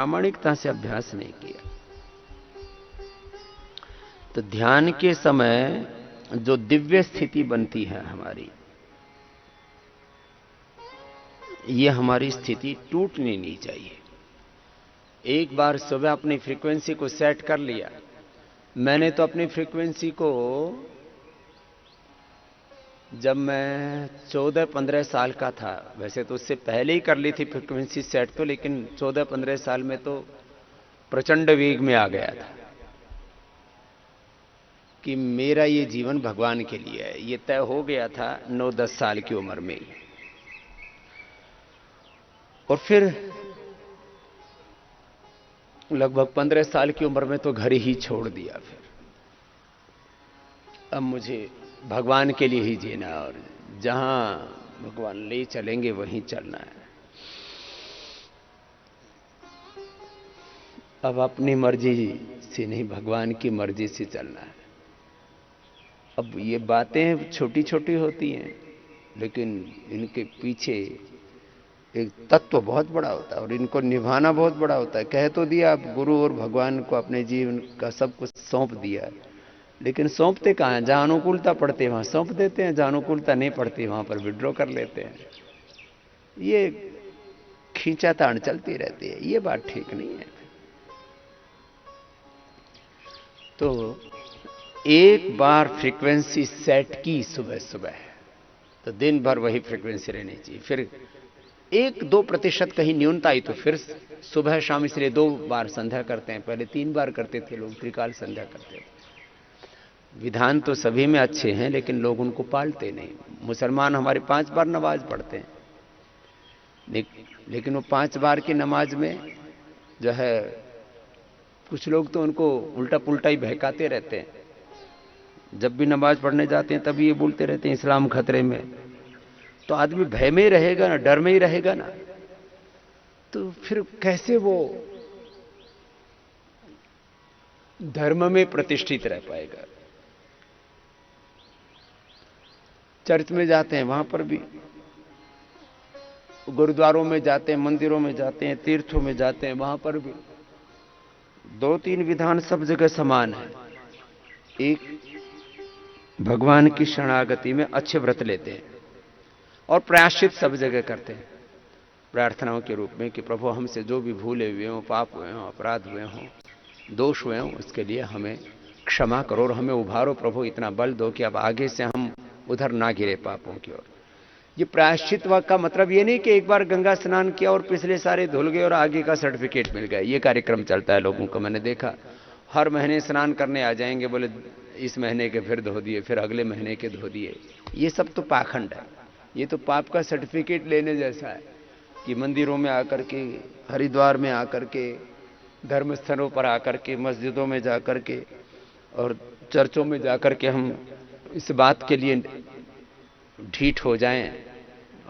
प्रामाणिकता से अभ्यास नहीं किया। तो ध्यान के समय जो दिव्य स्थिति बनती है हमारी, ये हमारी स्थिति टूटनी नहीं चाहिए। एक बार सुबह अपनी फ्रीक्वेंसी को सेट कर लिया। मैंने तो अपनी फ्रीक्वेंसी को जब मैं 14-15 साल का था, वैसे तो उससे पहले ही कर ली थी फ्रीक्वेंसी सेट तो, लेकिन 14-15 साल में तो प्रचंड वेग में आ गया था कि मेरा ये जीवन भगवान के लिए है। ये तय हो गया था 9-10 साल की उम्र में। और फिर लगभग 15 साल की उम्र में तो घर ही छोड़ दिया। फिर अब मुझे भगवान के लिए ही जीना, और जहां भगवान ले चलेंगे वहीं चलना है। अब अपनी मर्जी से नहीं, भगवान की मर्जी से चलना है। अब ये बातें छोटी छोटी होती हैं, लेकिन इनके पीछे एक तत्व बहुत बड़ा होता है और इनको निभाना बहुत बड़ा होता है। कह तो दिया, आप गुरु और भगवान को अपने जीवन का सब कुछ सौंप दिया, लेकिन सौंपते कहाँ हैं? जहां अनुकूलता पड़ती वहां सौंप देते हैं, जहां अनुकूलता नहीं पड़ती वहां पर विड्रॉ कर लेते हैं। ये खींचातान चलती रहती है, ये बात ठीक नहीं है। तो एक बार फ्रीक्वेंसी सेट की सुबह सुबह, तो दिन भर वही फ्रीक्वेंसी रहनी चाहिए। फिर 1-2% कहीं न्यूनता आई तो फिर सुबह शाम, इसलिए 2 बार संध्या करते हैं। पहले 3 बार करते थे लोग, त्रिकाल संध्या करते थे। विधान तो सभी में अच्छे हैं, लेकिन लोग उनको पालते नहीं। मुसलमान हमारे 5 बार नमाज पढ़ते हैं, लेकिन वो 5 बार की नमाज में जो है, कुछ लोग तो उनको उल्टा पुल्टा ही बहकाते रहते हैं। जब भी नमाज पढ़ने जाते हैं तभी ये बोलते रहते हैं इस्लाम खतरे में। तो आदमी भय में ही रहेगा ना, डर में ही रहेगा ना, तो फिर कैसे वो धर्म में प्रतिष्ठित रह पाएगा? चर्च में जाते हैं, वहां पर भी, गुरुद्वारों में जाते हैं, मंदिरों में जाते हैं, तीर्थों में जाते हैं, वहां पर भी 2-3 विधान सब जगह समान है। एक, भगवान की शरणागति में अच्छे व्रत लेते हैं और प्रायश्चित सब जगह करते हैं प्रार्थनाओं के रूप में कि प्रभु हमसे जो भी भूले हुए हों, पाप हुए हों, अपराध हुए हों, दोष हुए हों, उसके लिए हमें क्षमा करो और हमें उभारो प्रभु, इतना बल दो कि अब आगे से हम उधर ना गिरे पापों की ओर। ये प्रायश्चित का मतलब ये नहीं कि एक बार गंगा स्नान किया और पिछले सारे धुल गए और आगे का सर्टिफिकेट मिल गया। ये कार्यक्रम चलता है लोगों को, मैंने देखा। हर महीने स्नान करने आ जाएंगे, बोले इस महीने के फिर धो दिए, फिर अगले महीने के धो दिए। ये सब तो पाखंड है। ये तो पाप का सर्टिफिकेट लेने जैसा है कि मंदिरों में आकर के, हरिद्वार में आकर के, धर्म स्थलों पर आकर के, मस्जिदों में जाकर के और चर्चों में जाकर के हम इस बात के लिए ढीठ हो जाएं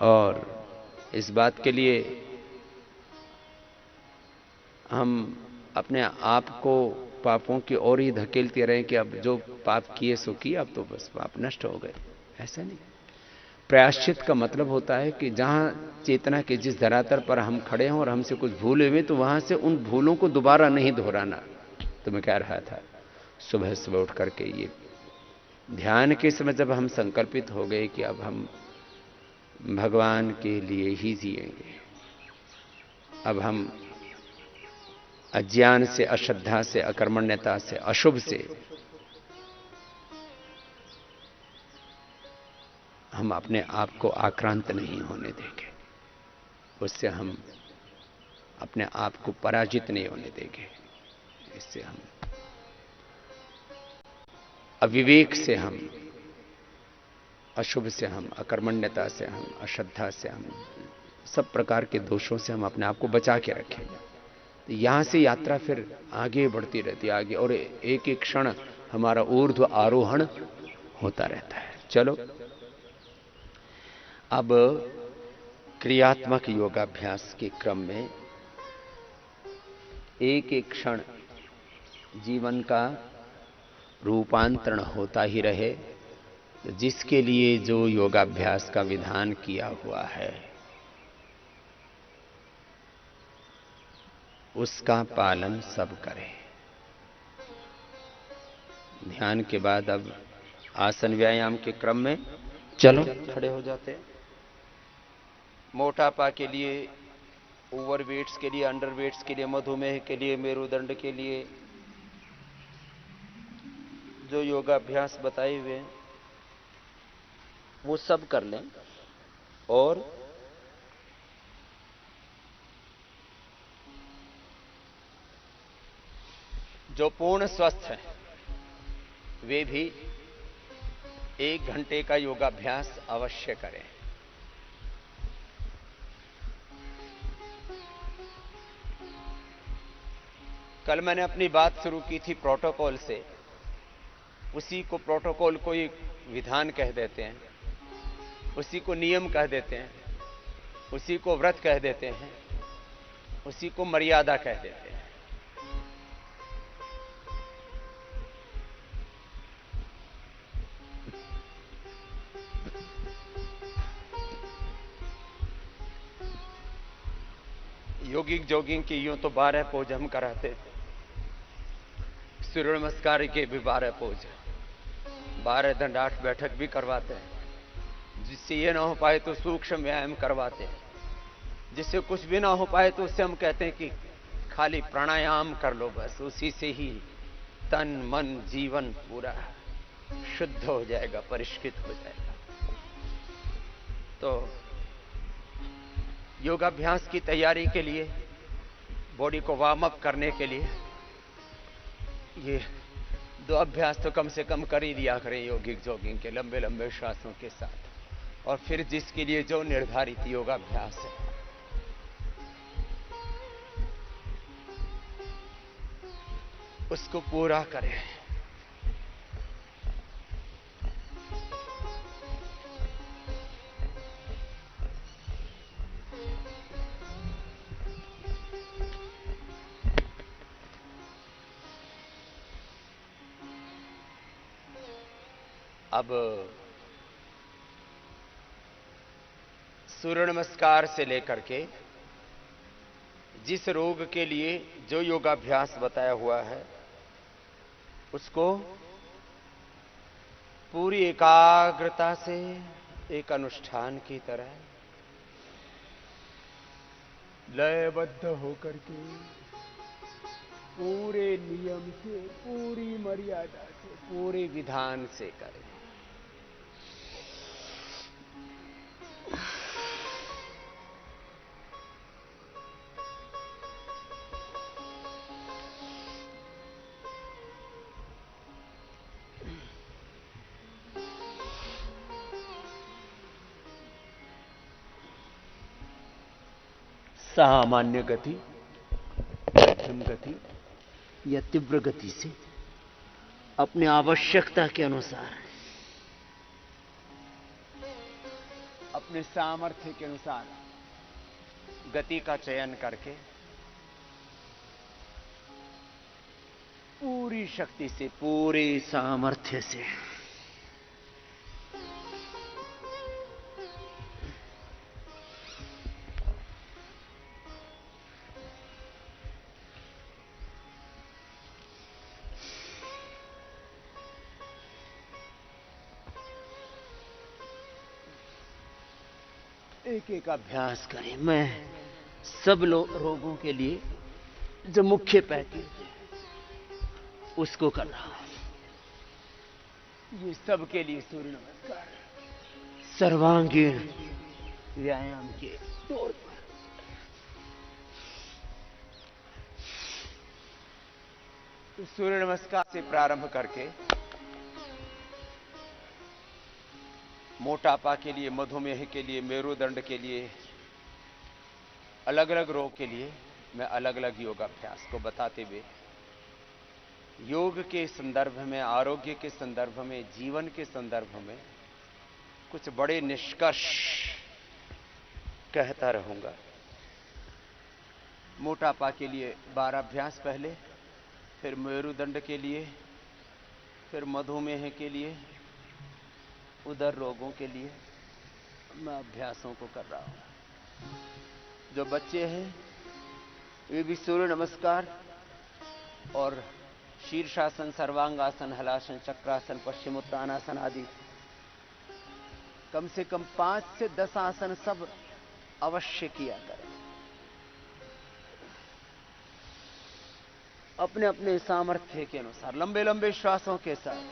और इस बात के लिए हम अपने आप को पापों की ओर ही धकेलते रहें कि अब जो पाप किए सो किए, अब तो बस पाप नष्ट हो गए। ऐसा नहीं। प्रायश्चित का मतलब होता है कि जहां चेतना के जिस धरातल पर हम खड़े हों और हमसे कुछ भूल हुए, तो वहां से उन भूलों को दोबारा नहीं दोहराना। तो मैं कह रहा था, सुबह सुबह उठ करके ये ध्यान के समय जब हम संकल्पित हो गए कि अब हम भगवान के लिए ही जिएंगे, अब हम अज्ञान से, अश्रद्धा से, अकर्मण्यता से, अशुभ से हम अपने आप को आक्रांत नहीं होने देंगे, उससे हम अपने आप को पराजित नहीं होने देंगे। इससे हम अविवेक से, हम अशुभ से, हम अकर्मण्यता से, हम अश्रद्धा से, हम सब प्रकार के दोषों से हम अपने आप को बचा के रखेंगे। तो यहां से यात्रा फिर आगे बढ़ती रहती है, आगे, और एक एक क्षण हमारा ऊर्ध्व आरोहण होता रहता है। चलो, अब क्रियात्मक योगाभ्यास के क्रम में एक एक क्षण जीवन का रूपांतरण होता ही रहे, जिसके लिए जो योगाभ्यास का विधान किया हुआ है उसका पालन सब करें। ध्यान के बाद अब आसन व्यायाम के क्रम में चलो खड़े हो जाते हैं। मोटापा के लिए, ओवरवेट्स के लिए, अंडरवेट्स के लिए, मधुमेह के लिए, मेरुदंड के लिए जो योगाभ्यास बताए हुए हैं वो सब कर लें। और जो पूर्ण स्वस्थ हैं वे भी 1 घंटे का योगाभ्यास अवश्य करें। कल मैंने अपनी बात शुरू की थी प्रोटोकॉल से। उसी को, प्रोटोकॉल को एक विधान कह देते हैं, उसी को नियम कह देते हैं, उसी को व्रत कह देते हैं, उसी को मर्यादा कह देते हैं। योगिक जोगिंग की यूं तो 12 पोज हम कराते थे, सूर्य नमस्कार के भी 12 पोज, 12 दंड 8 बैठक भी करवाते हैं। जिससे ये ना हो पाए तो सूक्ष्म व्यायाम करवाते हैं। जिससे कुछ भी ना हो पाए तो उससे हम कहते हैं कि खाली प्राणायाम कर लो, बस उसी से ही तन मन जीवन पूरा शुद्ध हो जाएगा, परिष्कृत हो जाएगा। तो योगाभ्यास की तैयारी के लिए, बॉडी को वार्म अप करने के लिए ये 2 अभ्यास तो कम से कम कर ही दिया करें, योगिक जॉगिंग के लंबे लंबे श्वासों के साथ। और फिर जिसके लिए जो निर्धारित योगाभ्यास है उसको पूरा करें। अब सूर्य नमस्कार से लेकर के जिस रोग के लिए जो योगाभ्यास बताया हुआ है उसको पूरी एकाग्रता से एक अनुष्ठान की तरह लयबद्ध होकर के पूरे नियम से, पूरी मर्यादा से, पूरे विधान से करें। सामान्य गति, मध्यम गति या तीव्र गति से अपनी आवश्यकता के अनुसार, अपने सामर्थ्य के अनुसार गति का चयन करके पूरी शक्ति से, पूरे सामर्थ्य से एक एक अभ्यास करें। मैं सब रोगों के लिए जो मुख्य पैकेज है उसको कर रहा हूं। ये सब के लिए सूर्य नमस्कार सर्वांगीण व्यायाम के तौर पर। तो सूर्य नमस्कार से प्रारंभ करके मोटापा के लिए, मधुमेह के लिए, मेरुदंड के लिए, अलग अलग रोग के लिए मैं अलग अलग योगाभ्यास को बताते हुए योग के संदर्भ में, आरोग्य के संदर्भ में, जीवन के संदर्भ में कुछ बड़े निष्कर्ष कहता रहूंगा। मोटापा के लिए 12 अभ्यास पहले, फिर मेरुदंड के लिए, फिर मधुमेह के लिए, उदर रोगों के लिए मैं अभ्यासों को कर रहा हूं। जो बच्चे हैं वे भी सूर्य नमस्कार और शीर्षासन, सर्वांगासन, हलासन, चक्रासन, पश्चिमोत्तानासन आदि कम से कम 5 से 10 आसन सब अवश्य किया करें। अपने अपने सामर्थ्य के अनुसार लंबे लंबे श्वासों के साथ।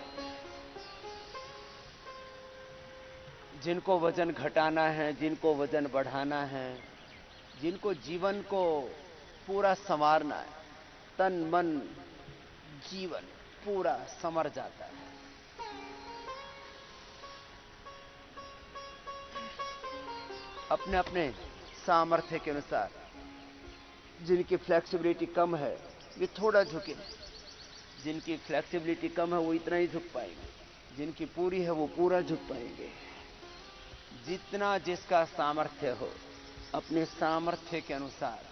जिनको वजन घटाना है, जिनको वजन बढ़ाना है, जिनको जीवन को पूरा संवारना है, तन मन जीवन पूरा संवर जाता है। अपने अपने सामर्थ्य के अनुसार। जिनकी फ्लेक्सिबिलिटी कम है वे थोड़ा झुके, जिनकी फ्लेक्सिबिलिटी कम है वो इतना ही झुक पाएंगे, जिनकी पूरी है वो पूरा झुक पाएंगे। जितना जिसका सामर्थ्य हो, अपने सामर्थ्य के अनुसार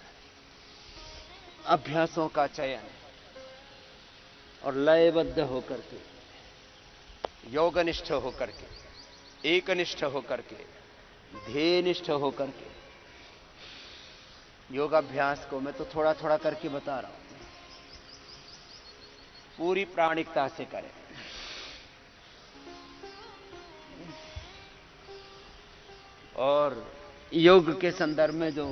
अभ्यासों का चयन और लयबद्ध होकर के, योगनिष्ठ होकर के, एकनिष्ठ होकर के, ध्येयनिष्ठ होकर के योगाभ्यास को मैं तो थोड़ा थोड़ा करके बता रहा हूं, पूरी प्रामाणिकता से करें। और योग के संदर्भ में जो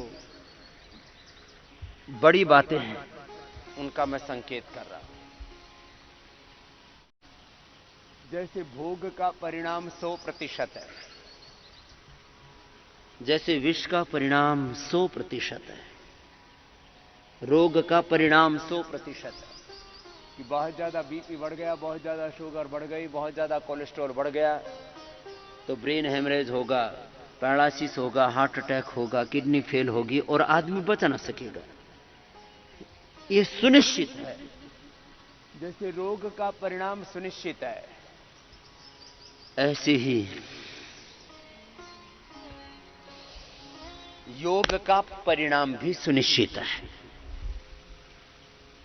बड़ी बातें हैं उनका मैं संकेत कर रहा हूं। जैसे भोग का परिणाम 100% है, जैसे विष का परिणाम 100% है, रोग का परिणाम 100% है कि बहुत ज्यादा बीपी बढ़ गया, बहुत ज्यादा शुगर बढ़ गई, बहुत ज्यादा कोलेस्ट्रॉल बढ़ गया तो ब्रेन हेमरेज होगा, पैरालिसिस होगा, हार्ट अटैक होगा, किडनी फेल होगी और आदमी बच ना सकेगा। ये सुनिश्चित है। जैसे रोग का परिणाम सुनिश्चित है, ऐसे ही योग का परिणाम भी सुनिश्चित है।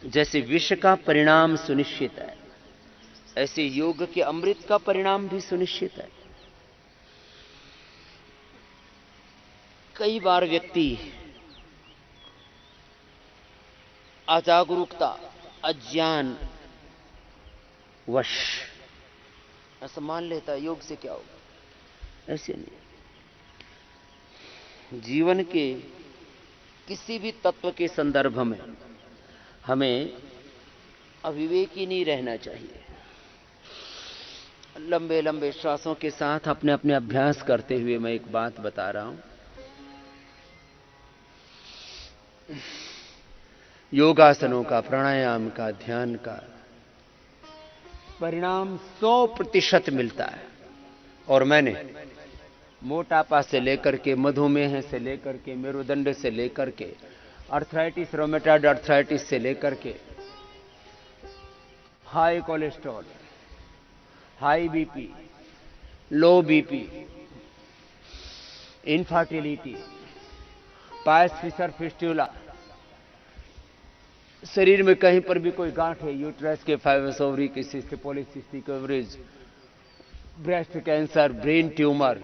जैसे विष का परिणाम सुनिश्चित है, ऐसे योग के अमृत का परिणाम भी सुनिश्चित है। कई बार व्यक्ति अजागरूकता, अज्ञान वश ऐसा मान लेता है योग से क्या होगा। ऐसे नहीं। जीवन के किसी भी तत्व के संदर्भ में हमें अविवेकी नहीं रहना चाहिए। लंबे लंबे श्वासों के साथ अपने अपने अभ्यास करते हुए मैं एक बात बता रहा हूं। योगासनों का, प्राणायाम का, ध्यान का परिणाम 100% मिलता है। और मैंने मोटापा से लेकर के, मधुमेह से लेकर के, मेरुदंड से लेकर के, अर्थराइटिस, रोमेटॉइड अर्थराइटिस से लेकर के, high cholesterol, high BP, low BP, infertility, piles fissure fistula, शरीर में कहीं पर भी कोई गांठ है, यूट्रस के फाइबर्स, ओवरी के cyst, polycystic ovaries, breast cancer, brain tumour,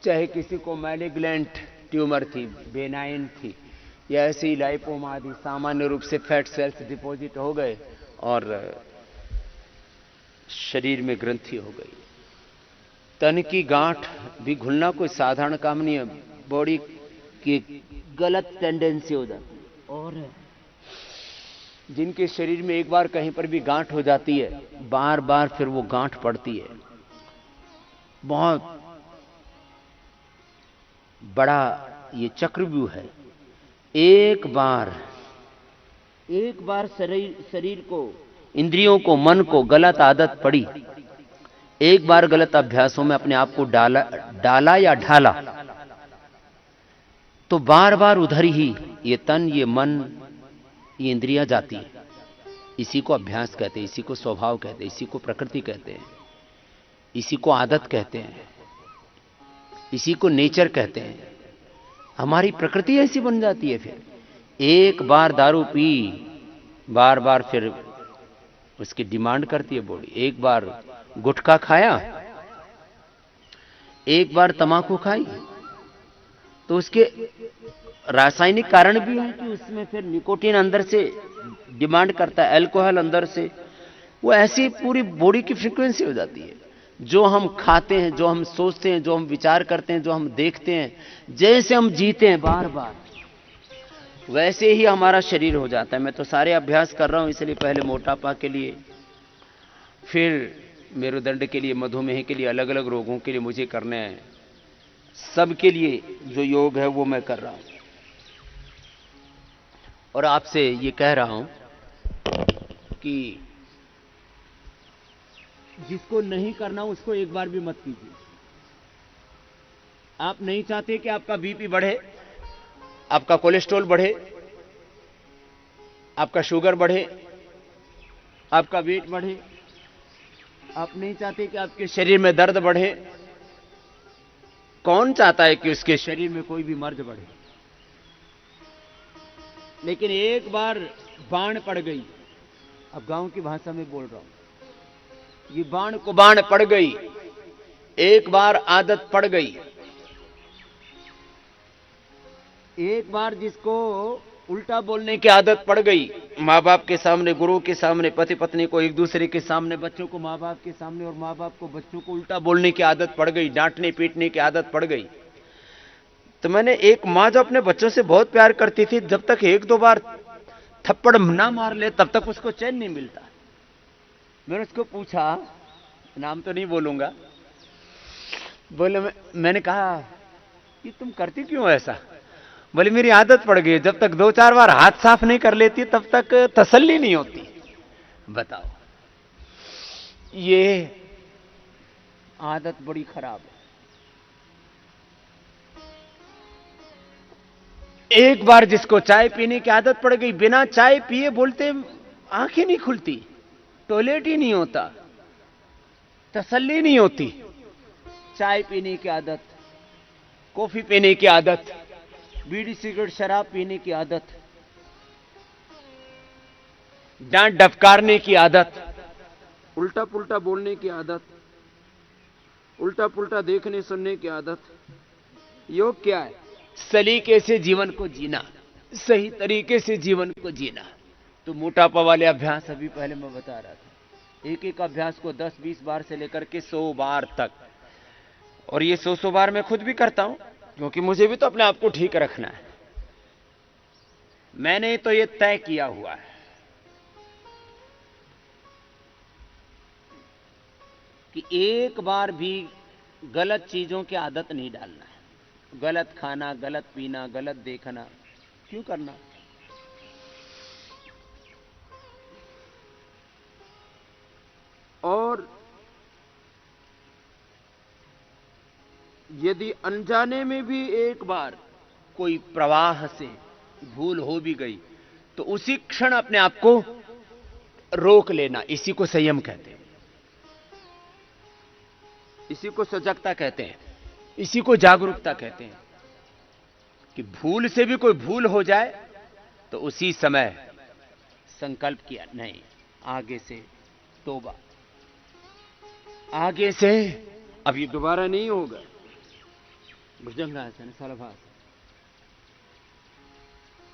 चाहे किसी को मैलिग्नेंट ट्यूमर थी, बेनाइन थी, या ऐसी लाइपोमा आदि सामान्य रूप से फैट सेल्स डिपॉजिट हो गए और शरीर में ग्रंथि हो गई। तन की गांठ भी घुलना कोई साधारण काम नहीं है, बॉडी की गलत टेंडेंसी हो जाती है। और जिनके शरीर में एक बार कहीं पर भी गांठ हो जाती है, बार बार फिर वो गांठ पड़ती है। बहुत बड़ा ये चक्रव्यूह है। एक बार शरीर को, इंद्रियों को, मन को गलत आदत पड़ी, एक बार गलत अभ्यासों में अपने आप को डाला या ढाला, तो बार बार उधर ही ये तन, ये मन, ये इंद्रियां जाती है। इसी को अभ्यास कहते हैं, इसी को स्वभाव कहते हैं, इसी को प्रकृति कहते हैं, इसी को आदत कहते हैं, इसी को नेचर कहते हैं। हमारी प्रकृति ऐसी बन जाती है। फिर एक बार दारू पी, बार बार फिर उसकी डिमांड करती है बॉडी। एक बार गुटखा खाया, एक बार तंबाकू खाई, तो उसके रासायनिक कारण भी है कि उसमें फिर निकोटीन अंदर से डिमांड करता है, अल्कोहल अंदर से, वो ऐसी पूरी बॉडी की फ्रीक्वेंसी हो जाती है। जो हम खाते हैं, जो हम सोचते हैं, जो हम विचार करते हैं, जो हम देखते हैं, जैसे हम जीते हैं बार बार, वैसे ही हमारा शरीर हो जाता है। मैं तो सारे अभ्यास कर रहा हूं, इसलिए पहले मोटापा के लिए, फिर मेरुदंड के लिए, मधुमेह के लिए, अलग अलग रोगों के लिए मुझे करने हैं। सबके लिए जो योग है वो मैं कर रहा हूं। और आपसे ये कह रहा हूं कि जिसको नहीं करना उसको एक बार भी मत कीजिए। आप नहीं चाहते कि आपका बीपी बढ़े, आपका कोलेस्ट्रॉल बढ़े, आपका शुगर बढ़े, आपका वेट बढ़े, आप नहीं चाहते कि आपके शरीर में दर्द बढ़े। कौन चाहता है कि उसके शरीर में कोई भी मर्ज बढ़े? लेकिन एक बार बाण पड़ गई, अब गांव की भाषा में बोल रहा हूं, ये बाण को बाण पड़ गई, एक बार आदत पड़ गई, एक बार जिसको उल्टा बोलने की आदत पड़ गई, माँ बाप के सामने, गुरु के सामने, पति पत्नी को एक दूसरे के सामने, बच्चों को माँ बाप के सामने, और माँ बाप को बच्चों को उल्टा बोलने की आदत पड़ गई, डांटने पीटने की आदत पड़ गई। तो मैंने, एक माँ जो अपने बच्चों से बहुत प्यार करती थी, जब तक एक दो बार थप्पड़ ना मार ले तब तक उसको चैन नहीं मिलता। मैंने उसको पूछा, नाम तो नहीं बोलूंगा, बोले, मैंने कहा ये तुम करती क्यों ऐसा? बोले मेरी आदत पड़ गई, जब तक दो चार बार हाथ साफ नहीं कर लेती तब तक तसल्ली नहीं होती। बताओ, ये आदत बड़ी खराब है। एक बार जिसको चाय पीने की आदत पड़ गई, बिना चाय पिए बोलते आंखें नहीं खुलती, टॉयलेट ही नहीं होता, तसल्ली नहीं होती। चाय पीने की आदत, कॉफी पीने की आदत, बीड़ी सिगरेट शराब पीने की आदत, डांट डफकारने की आदत, उल्टा पुल्टा बोलने की आदत, उल्टा पुल्टा देखने सुनने की आदत। योग क्या है? सलीके से जीवन को जीना, सही तरीके से जीवन को जीना। तो मोटापा वाले अभ्यास अभी पहले मैं बता रहा था, एक एक अभ्यास को 10-20 बार से लेकर के 100 बार तक, और ये 100 बार मैं खुद भी करता हूं, क्योंकि मुझे भी तो अपने आप को ठीक रखना है। मैंने तो ये तय किया हुआ है कि एक बार भी गलत चीजों की आदत नहीं डालना है। गलत खाना, गलत पीना, गलत देखना क्यों करना? और यदि अनजाने में भी एक बार कोई प्रवाह से भूल हो भी गई, तो उसी क्षण अपने आप को रोक लेना, इसी को संयम कहते हैं, इसी को सजगता कहते हैं, इसी को जागरूकता कहते हैं। कि भूल से भी कोई भूल हो जाए तो उसी समय संकल्प किया, नहीं, आगे से तौबा, आगे से अब ये दोबारा नहीं होगा। भुजंगासन, सलभासन।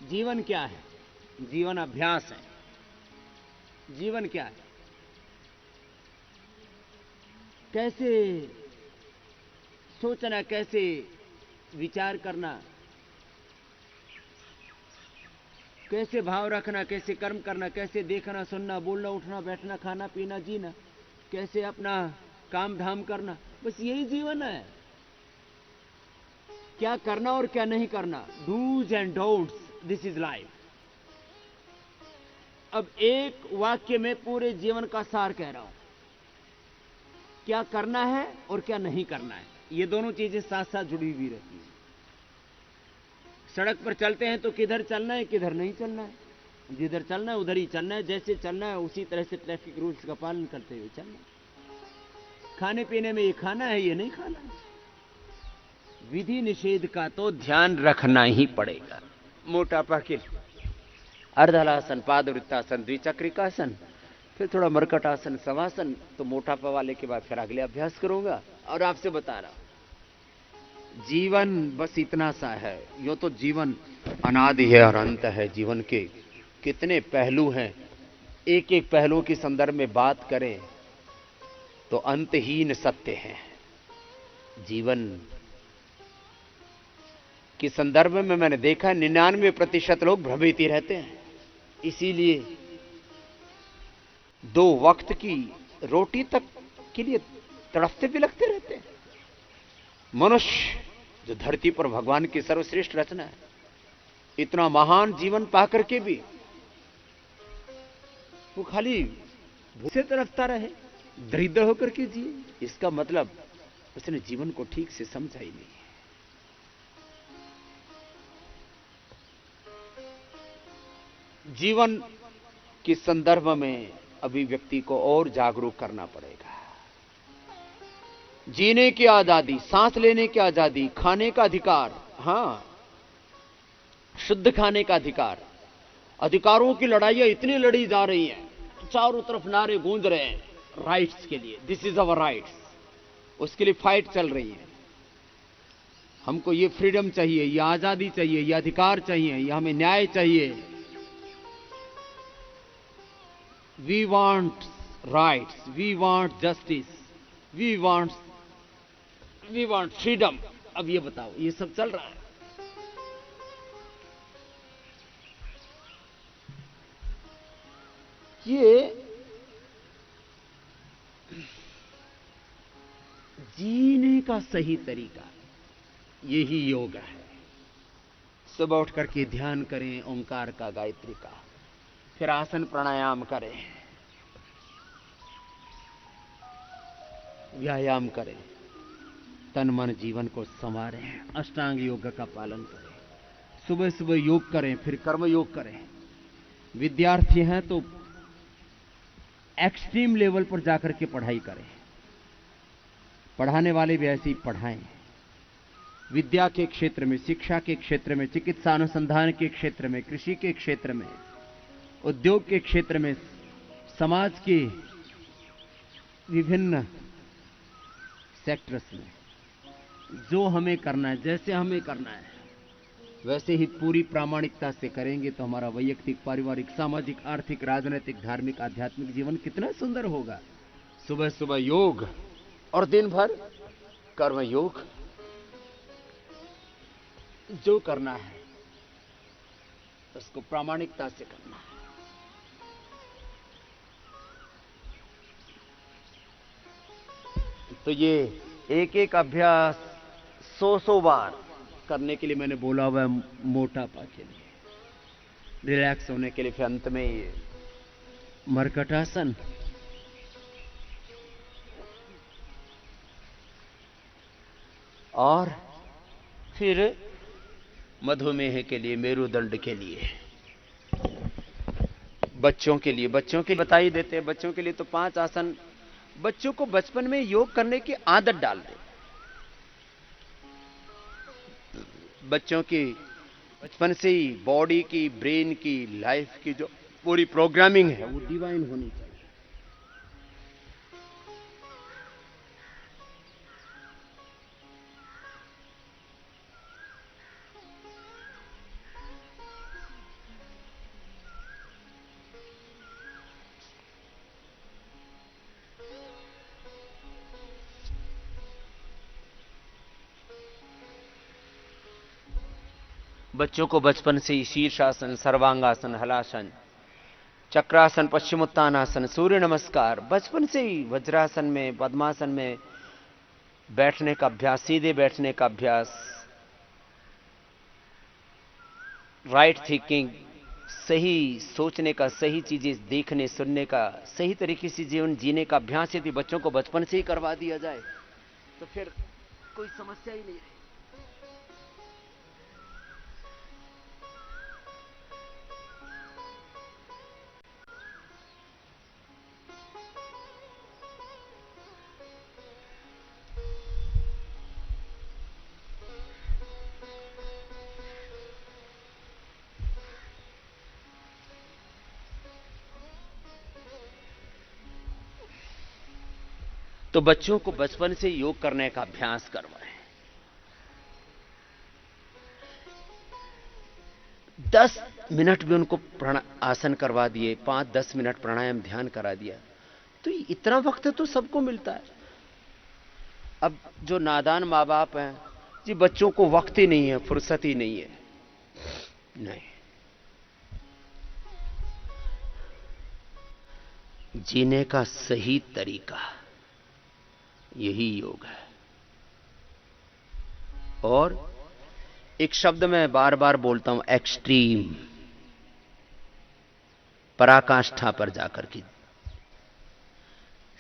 जीवन क्या है? जीवन अभ्यास है। जीवन क्या है? कैसे सोचना, कैसे विचार करना, कैसे भाव रखना, कैसे कर्म करना, कैसे देखना, सुनना, बोलना, उठना, बैठना, खाना, पीना, जीना, कैसे अपना काम धाम करना, बस यही जीवन है। क्या करना और क्या नहीं करना, do's and don'ts, this is life. अब एक वाक्य में पूरे जीवन का सार कह रहा हूं। क्या करना है और क्या नहीं करना है, ये दोनों चीजें साथ साथ जुड़ी हुई रहती हैं। सड़क पर चलते हैं तो किधर चलना है, किधर नहीं चलना है, जिधर चलना है उधर ही चलना है, जैसे चलना है उसी तरह से ट्रैफिक रूल्स का पालन करते हुए चलना है। खाने पीने में ये खाना है, ये नहीं खाना है, विधि निषेध का तो ध्यान रखना ही पड़ेगा। मोटापा के अर्धलासन, पादवृत्तासन, द्विचक्रिकासन, फिर थोड़ा मरकट आसन, शवासन, तो मोटापा वाले के बाद फिर अगले अभ्यास करूंगा। और आपसे बता रहा हूं, जीवन बस इतना सा है। यो तो जीवन अनादि है और अंत है। जीवन के कितने पहलू हैं, एक एक पहलू के संदर्भ में बात करें तो अंतहीन सत्य है। जीवन के संदर्भ में मैंने देखा 99% लोग भ्रमित ही रहते हैं। इसीलिए 2 वक्त की रोटी तक के लिए तड़पते बिलखते रहते हैं। मनुष्य जो धरती पर भगवान की सर्वश्रेष्ठ रचना है, इतना महान जीवन पाकर के भी वो खाली भूसे तड़पता रहे, दरिद्र होकर के जिए, इसका मतलब उसने जीवन को ठीक से समझा ही नहीं। जीवन के संदर्भ में अभी व्यक्ति को और जागरूक करना पड़ेगा। जीने की आजादी, सांस लेने की आजादी, खाने का अधिकार, हां, शुद्ध खाने का अधिकार, अधिकारों की लड़ाइयां इतनी लड़ी जा रही हैं, चारों तरफ नारे गूंज रहे हैं राइट्स के लिए, दिस इज अवर राइट्स, उसके लिए फाइट चल रही है। हमको ये फ्रीडम चाहिए, ये आजादी चाहिए, ये अधिकार चाहिए, ये हमें न्याय चाहिए। We want rights, we want justice, we want freedom. अब ये बताओ, ये सब चल रहा है। ये जीने का सही तरीका, यही योग है। सुबह उठ करके ध्यान करें ओंकार का, गायत्री का, फिर आसन प्राणायाम करें, व्यायाम करें, तन मन जीवन को संवारें, अष्टांग योग का पालन करें, सुबह सुबह योग करें, फिर कर्म योग करें। विद्यार्थी हैं तो एक्सट्रीम लेवल पर जाकर के पढ़ाई करें, पढ़ाने वाले भी ऐसे ही पढ़ाएं। विद्या के क्षेत्र में, शिक्षा के क्षेत्र में, चिकित्सा अनुसंधान के क्षेत्र में, कृषि के क्षेत्र में, उद्योग के क्षेत्र में, समाज के विभिन्न सेक्टर्स में जो हमें करना है, जैसे हमें करना है, वैसे ही पूरी प्रामाणिकता से करेंगे तो हमारा वैयक्तिक, पारिवारिक, सामाजिक, आर्थिक, राजनीतिक, धार्मिक, आध्यात्मिक जीवन कितना सुंदर होगा। सुबह सुबह योग और दिन भर कर्म योग। जो करना है उसको प्रामाणिकता से करना है। तो ये एक एक अभ्यास 100 बार करने के लिए मैंने बोला हुआ है, मोटापा के लिए, रिलैक्स होने के लिए। फिर अंत में ये मरकटासन, और फिर मधुमेह के लिए, मेरुदंड के लिए, बच्चों के लिए बता ही देते हैं। बच्चों के लिए तो 5 आसन बच्चों को बचपन में योग करने की आदत डाल दे। बच्चों की बचपन से ही बॉडी की, ब्रेन की, लाइफ की जो पूरी प्रोग्रामिंग है वो डिवाइन होनी चाहिए। बच्चों को बचपन से ही शीर्षासन, सर्वांगासन, हलासन, चक्रासन, पश्चिमोत्तानासन, सूर्य नमस्कार, बचपन से ही वज्रासन में, पद्मासन में बैठने का अभ्यास, सीधे बैठने का अभ्यास, राइट थिंकिंग, सही सोचने का, सही चीजें देखने सुनने का, सही तरीके से जीवन जीने का अभ्यास यदि बच्चों को बचपन से ही करवा दिया जाए तो फिर कोई समस्या ही नहीं है। तो बच्चों को बचपन से योग करने का अभ्यास करवाएं। 10 मिनट भी उनको आसन करवा दिए, 5-10 मिनट प्राणायाम ध्यान करा दिया, तो इतना वक्त तो सबको मिलता है। अब जो नादान माँ बाप हैं जी, बच्चों को वक्त ही नहीं है, फुर्सत ही नहीं है। नहीं, जीने का सही तरीका यही योग है। और एक शब्द मैं बार बार बोलता हूं, एक्सट्रीम, पराकाष्ठा पर जाकर के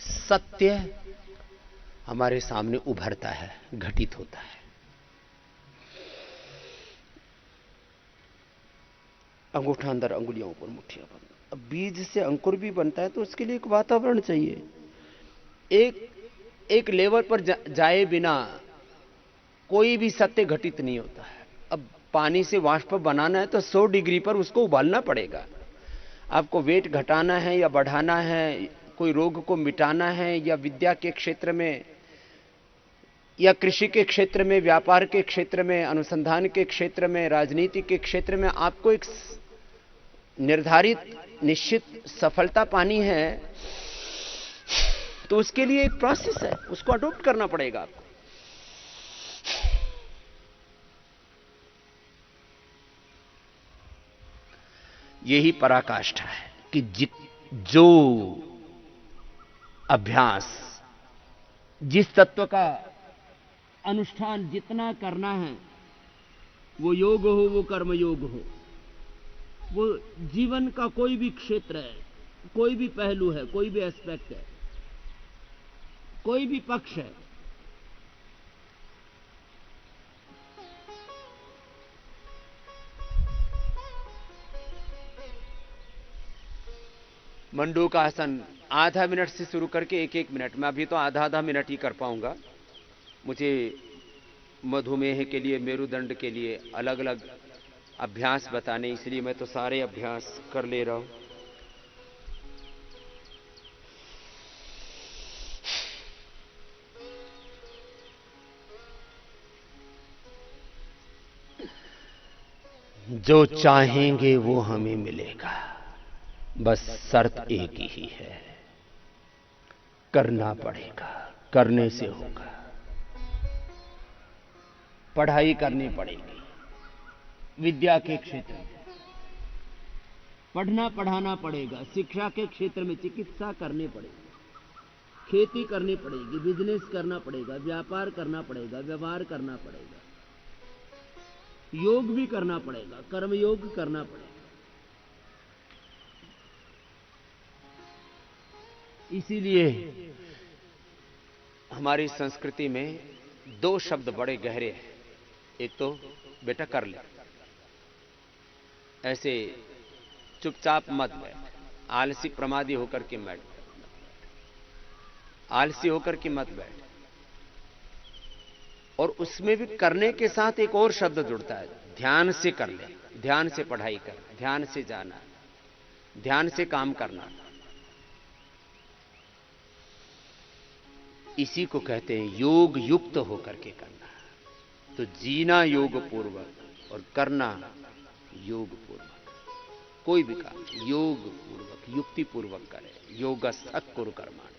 सत्य हमारे सामने उभरता है, घटित होता है। अंगूठा अंदर, अंगुलियों ऊपर, मुट्ठियां बंद। अब बीज से अंकुर भी बनता है तो उसके लिए एक वातावरण चाहिए। एक लेवल पर जाए बिना कोई भी सत्य घटित नहीं होता है। अब पानी से वाष्प बनाना है तो 100 डिग्री पर उसको उबालना पड़ेगा। आपको वेट घटाना है या बढ़ाना है, कोई रोग को मिटाना है, या विद्या के क्षेत्र में, या कृषि के क्षेत्र में, व्यापार के क्षेत्र में, अनुसंधान के क्षेत्र में, राजनीति के क्षेत्र में, आपको एक निर्धारित निश्चित सफलता पानी है तो उसके लिए एक प्रोसेस है, उसको अडॉप्ट करना पड़ेगा आपको। यही पराकाष्ठा है कि जो अभ्यास, जिस तत्व का अनुष्ठान जितना करना है, वो योग हो, वो कर्म योग हो, वो जीवन का कोई भी क्षेत्र है, कोई भी पहलू है, कोई भी एस्पेक्ट है, कोई भी पक्ष है, मंडूक आसन आधा मिनट से शुरू करके 1-1 मिनट, मैं अभी तो आधा मिनट ही कर पाऊंगा। मुझे मधुमेह के लिए, मेरुदंड के लिए अलग अलग अभ्यास बताने, इसलिए मैं तो सारे अभ्यास कर ले रहा हूं। जो चाहेंगे वो हमें मिलेगा, बस शर्त एक ही है, करना पड़ेगा, करने से होगा। पढ़ाई करनी पड़ेगी, विद्या के क्षेत्र में पढ़ना पढ़ाना पड़ेगा, शिक्षा के क्षेत्र में चिकित्सा करनी पड़ेगी, खेती करनी पड़ेगी, बिजनेस करना पड़ेगा, व्यापार करना पड़ेगा, व्यवहार करना पड़ेगा, योग भी करना पड़ेगा, कर्म योग करना पड़ेगा। इसीलिए हमारी संस्कृति में 2 शब्द बड़े गहरे हैं। एक तो बेटा कर ले, ऐसे चुपचाप मत बैठ, आलसी प्रमादी होकर के मत, आलसी होकर के मत बैठ। और उसमें भी करने के साथ एक और शब्द जुड़ता है, ध्यान से कर ले, ध्यान से पढ़ाई कर, ध्यान से जाना, ध्यान से काम करना। इसी को कहते हैं योग युक्त होकर के करना। तो जीना योग पूर्वक और करना योग पूर्वक, कोई भी काम योग पूर्वक, युक्ति पूर्वक करे। योगस्थः कुरु कर्माणि।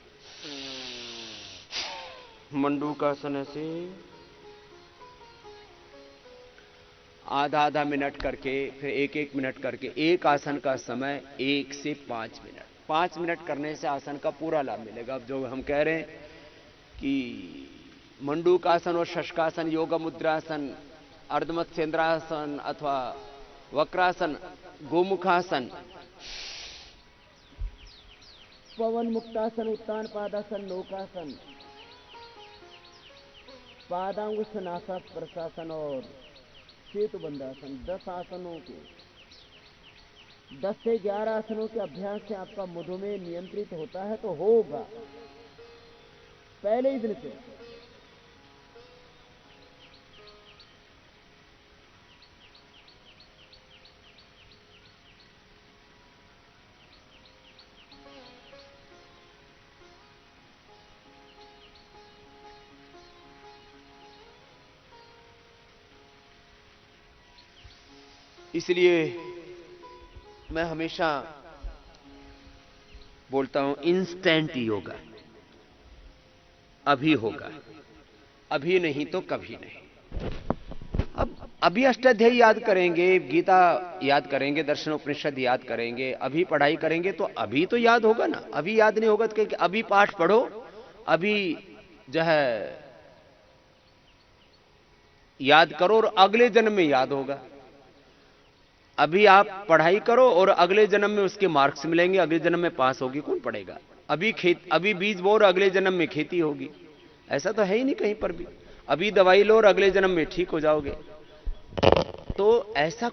मंडूकासन से आधा मिनट करके, फिर 1-1 मिनट करके, एक आसन का समय 1 से 5 मिनट। 5 मिनट करने से आसन का पूरा लाभ मिलेगा। अब जो हम कह रहे हैं कि मंडूकासन और शशकासन, योग मुद्रासन, अर्धमत्स्येंद्रासन अथवा वक्रासन, गोमुखासन, पवन मुक्तासन, उत्तान पादासन, नौकासन, पादांगुष्ठनासा प्रशासन और सेतुबंधासन, 10 आसनों के 10 से 11 आसनों के अभ्यास से आपका मधुमेह नियंत्रित होता है। तो होगा पहले ही दिन से। इसलिए मैं हमेशा बोलता हूं इंस्टेंट योगा, अभी होगा, अभी नहीं तो कभी नहीं। अब अभी अष्टाध्यायी याद करेंगे, गीता याद करेंगे, दर्शन उपनिषद याद करेंगे, अभी पढ़ाई करेंगे तो अभी तो याद होगा ना। अभी याद नहीं होगा तो अभी पाठ पढ़ो, अभी जो है याद करो और अगले जन्म में याद होगा। अभी आप पढ़ाई करो और अगले जन्म में उसके मार्क्स मिलेंगे, अगले जन्म में पास होगी, कौन पढ़ेगा? अभी बीज बो और अगले जन्म में खेती होगी, ऐसा तो है ही नहीं कहीं पर भी। अभी दवाई लो और अगले जन्म में ठीक हो जाओगे। तो ऐसा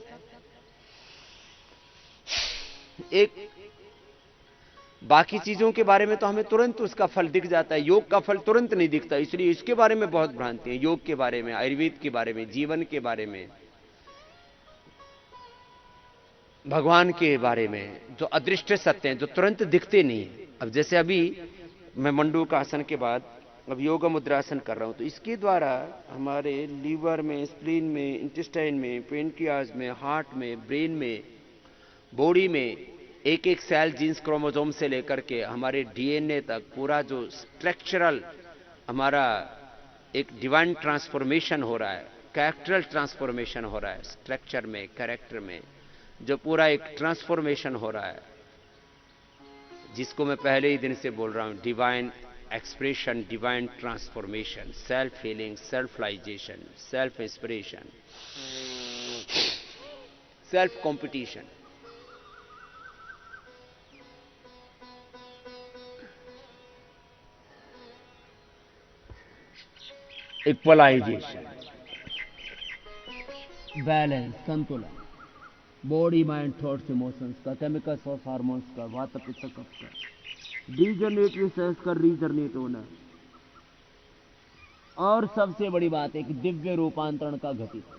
एक बाकी चीजों के बारे में तो हमें तुरंत उसका फल दिख जाता है, योग का फल तुरंत नहीं दिखता। इसलिए इसके बारे में बहुत भ्रांति है, योग के बारे में, आयुर्वेद के बारे में, जीवन के बारे में, भगवान के बारे में, जो अदृश्य सत्य हैं, जो तुरंत दिखते नहीं। अब जैसे अभी मैं मंडूक आसन के बाद अब योग मुद्रासन कर रहा हूं, तो इसके द्वारा हमारे लीवर में, स्प्लीन में, इंटेस्टाइन में, पेनक्रियाज में, हार्ट में, ब्रेन में, बॉडी में एक एक सेल, जीन्स, क्रोमोसोम से लेकर के हमारे डीएनए तक पूरा जो स्ट्रक्चरल हमारा एक डिवाइन ट्रांसफॉर्मेशन हो रहा है, कैरेक्टरल ट्रांसफॉर्मेशन हो रहा है, स्ट्रक्चर में, कैरेक्टर में जो पूरा एक ट्रांसफॉर्मेशन हो रहा है, जिसको मैं पहले ही दिन से बोल रहा हूं, divine expression, divine transformation, self healing, self realization, self inspiration, self competition, equalization, balance, संतुलन, बॉडी, माइंड, थॉट्स, इमोशंस का, केमिकल्स और हार्मोन्स का, वात पित्त कफ का, डीजनरेट सेल्स का रीजनरेट होना, और सबसे बड़ी बात है कि दिव्य रूपांतरण का घटित होना।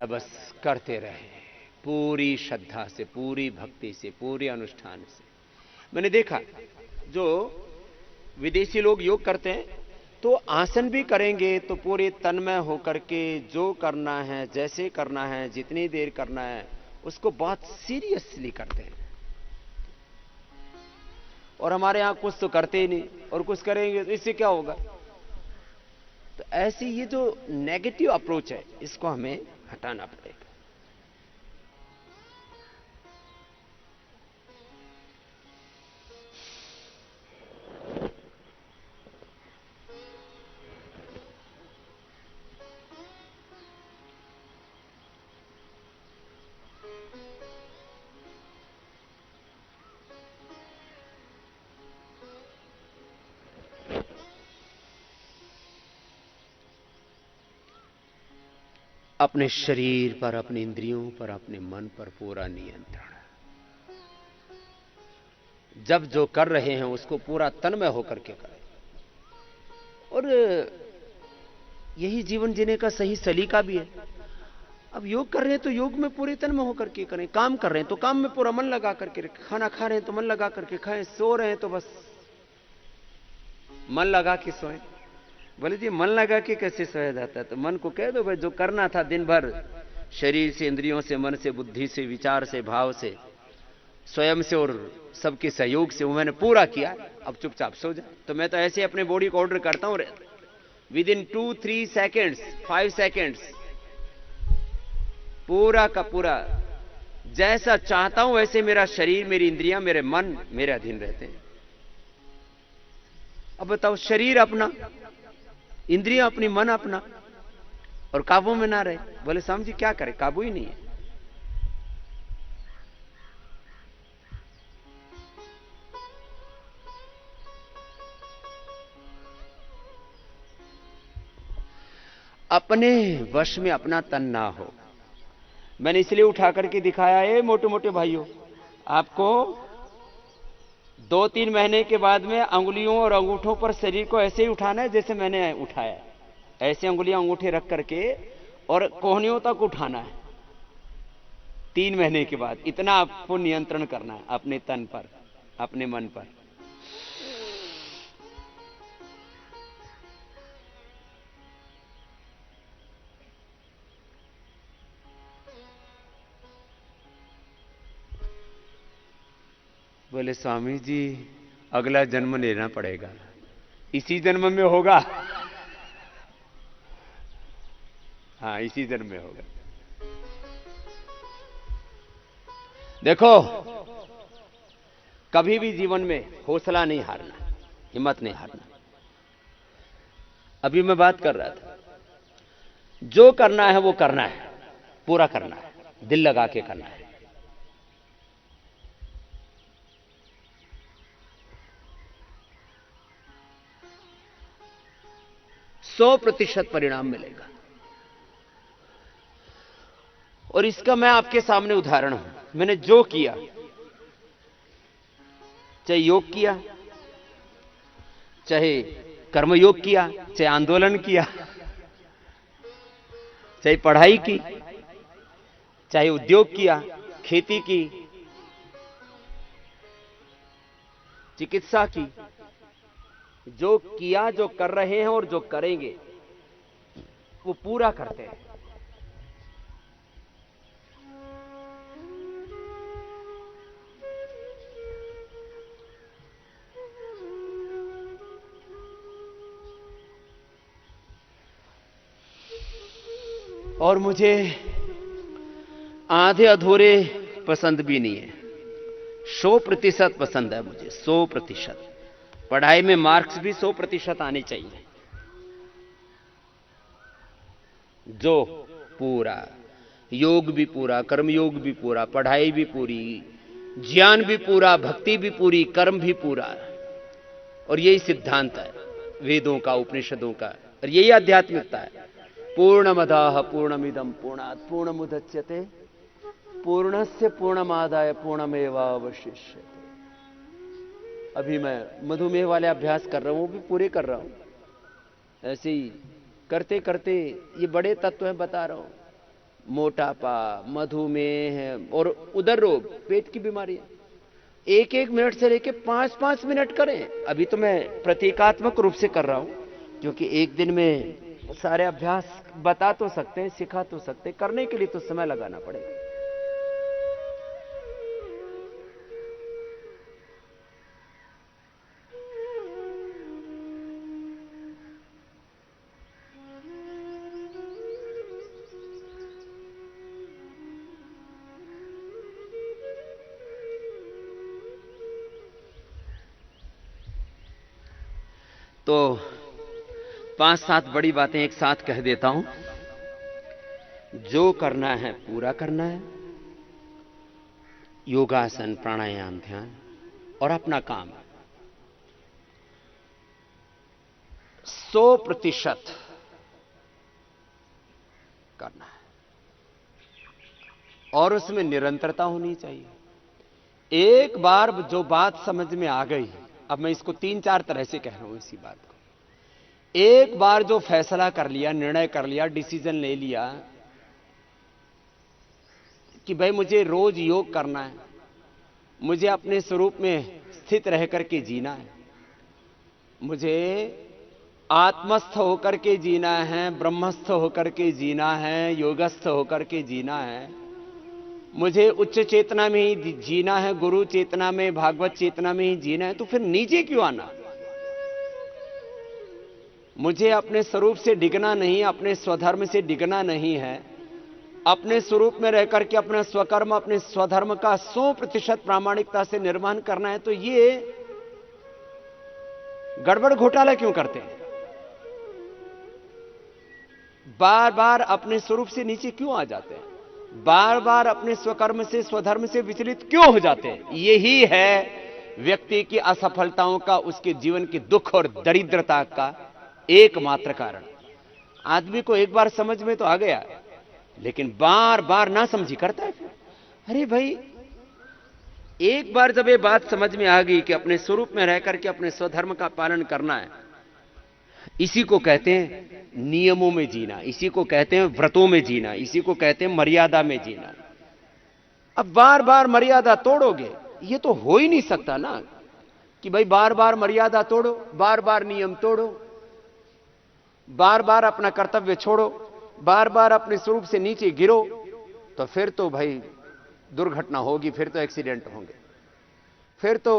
बस करते रहे पूरी श्रद्धा से, पूरी भक्ति से, पूरे अनुष्ठान से। मैंने देखा जो विदेशी लोग योग करते हैं तो आसन भी करेंगे तो पूरे तन्मय होकर के जो करना है, जैसे करना है, जितनी देर करना है, उसको बहुत सीरियसली करते हैं। और हमारे यहां कुछ तो करते ही नहीं, और कुछ करेंगे तो इससे क्या होगा। तो ऐसी ये जो नेगेटिव अप्रोच है, इसको हमें हटाना पड़ेगा। अपने शरीर पर, अपने इंद्रियों पर, अपने मन पर पूरा नियंत्रण। जब जो कर रहे हैं उसको पूरा तन्मय होकर के करें, और यही जीवन जीने का सही सलीका भी है। अब योग कर रहे हैं तो योग में पूरे तन्मय होकर के करें, काम कर रहे हैं तो काम में पूरा मन लगा करके रखें, खाना खा रहे हैं तो मन लगा करके खाएं, सो रहे हैं तो बस मन लगा के सोएं। बोले जी मन लगा के कैसे सोया जाता है? तो मन को कह दो भाई जो करना था दिन भर, शरीर से, इंद्रियों से, मन से, बुद्धि से, विचार से, भाव से, स्वयं से और सबके सहयोग से, वो मैंने पूरा किया, अब चुपचाप सो जा। तो मैं तो ऐसे अपने बॉडी को ऑर्डर करता हूं, विद इन 2-3 सेकेंड्स, 5 सेकेंड्स पूरा का पूरा जैसा चाहता हूं वैसे मेरा शरीर, मेरी इंद्रियां, मेरे मन मेरे अधीन रहते हैं। अब बताओ, शरीर अपना, इंद्रियां अपनी, मन अपना, और काबू में ना रहे। बोले स्वामी जी क्या करे, काबू ही नहीं है। अपने वश में अपना तन ना हो। मैंने इसलिए उठा करके दिखाया है मोटे मोटे भाइयों, आपको 2-3 महीने के बाद में अंगुलियों और अंगूठों पर शरीर को ऐसे ही उठाना है जैसे मैंने उठाया, ऐसे अंगुलियां अंगूठे रख करके और कोहनियों तक उठाना है। 3 महीने के बाद इतना आपको नियंत्रण करना है अपने तन पर। अपने मन पर। बोले स्वामी जी अगला जन्म लेना पड़ेगा, इसी जन्म में होगा। हाँ, इसी जन्म में होगा। देखो, कभी भी जीवन में हौसला नहीं हारना, हिम्मत नहीं हारना। अभी मैं बात कर रहा था, जो करना है वो करना है, पूरा करना है, दिल लगा के करना है। सौ प्रतिशत परिणाम मिलेगा। और इसका मैं आपके सामने उदाहरण हूं। मैंने जो किया, चाहे योग किया, चाहे कर्मयोग किया, चाहे आंदोलन किया, चाहे पढ़ाई की, चाहे उद्योग किया, खेती की, चिकित्सा की, जो किया, जो कर रहे हैं और जो करेंगे वो पूरा करते हैं। और मुझे आधे अधूरे पसंद भी नहीं है, 100% पसंद है मुझे, 100%। पढ़ाई में मार्क्स भी 100% आने चाहिए। जो पूरा, योग भी पूरा, कर्मयोग भी पूरा, पढ़ाई भी पूरी, ज्ञान भी पूरा, भक्ति भी पूरी, कर्म भी पूरा। और यही सिद्धांत है वेदों का, उपनिषदों का, और यही आध्यात्मिकता है। पूर्णमदाः पूर्णमिदं पूर्णात् पूर्णमुदच्यते पूर्णस्य पूर्णमादाय पूर्णमेवावशिष्यते। अभी मैं मधुमेह वाले अभ्यास कर रहा हूं, वो भी पूरे कर रहा हूं। ऐसे ही करते करते ये बड़े तत्व हैं बता रहा हूं। मोटापा, मधुमेह और उदर रोग, पेट की बीमारियां, 1-1 मिनट से लेके 5-5 मिनट करें। अभी तो मैं प्रतीकात्मक रूप से कर रहा हूं, क्योंकि एक दिन में सारे अभ्यास बता तो सकते हैं, सिखा तो सकते हैं, करने के लिए तो समय लगाना पड़ेगा। तो 5-7 बड़ी बातें एक साथ कह देता हूं। जो करना है पूरा करना है, योगासन, प्राणायाम, ध्यान, और अपना काम 100% करना है, और उसमें निरंतरता होनी चाहिए। एक बार जो बात समझ में आ गई, अब मैं इसको 3-4 तरह से कह रहा हूं इसी बात को। एक बार जो फैसला कर लिया, निर्णय कर लिया, डिसीजन ले लिया कि भाई मुझे रोज योग करना है, मुझे अपने स्वरूप में स्थित रह करके जीना है, मुझे आत्मस्थ होकर के जीना है, ब्रह्मस्थ होकर के जीना है, योगस्थ होकर के जीना है, मुझे उच्च चेतना में ही जीना है, गुरु चेतना में, भागवत चेतना में ही जीना है, तो फिर नीचे क्यों आना? मुझे अपने स्वरूप से डिगना नहीं, अपने स्वधर्म से डिगना नहीं है। अपने स्वरूप में रहकर के अपना स्वकर्म, अपने स्वधर्म का 100% प्रामाणिकता से निर्वहन करना है। तो ये गड़बड़ घोटाला क्यों करते हैं? बार बार अपने स्वरूप से नीचे क्यों आ जाते हैं? बार बार अपने स्वकर्म से, स्वधर्म से विचलित क्यों हो जाते हैं? यही है व्यक्ति की असफलताओं का, उसके जीवन की दुख और दरिद्रता का एकमात्र कारण। आदमी को एक बार समझ में तो आ गया, लेकिन बार बार ना समझी करता है। फिर अरे भाई, एक बार जब ये बात समझ में आ गई कि अपने स्वरूप में रहकर के अपने स्वधर्म का पालन करना है, इसी को कहते हैं नियमों में जीना, इसी को कहते हैं व्रतों में जीना, इसी को कहते हैं मर्यादा में जीना। अब बार बार मर्यादा तोड़ोगे, ये तो हो ही नहीं सकता ना कि भाई बार बार मर्यादा तोड़ो, बार बार नियम तोड़ो, बार बार अपना कर्तव्य छोड़ो, बार बार अपने स्वरूप से नीचे गिरो। तो फिर तो भाई दुर्घटना होगी, फिर तो एक्सीडेंट होंगे, फिर तो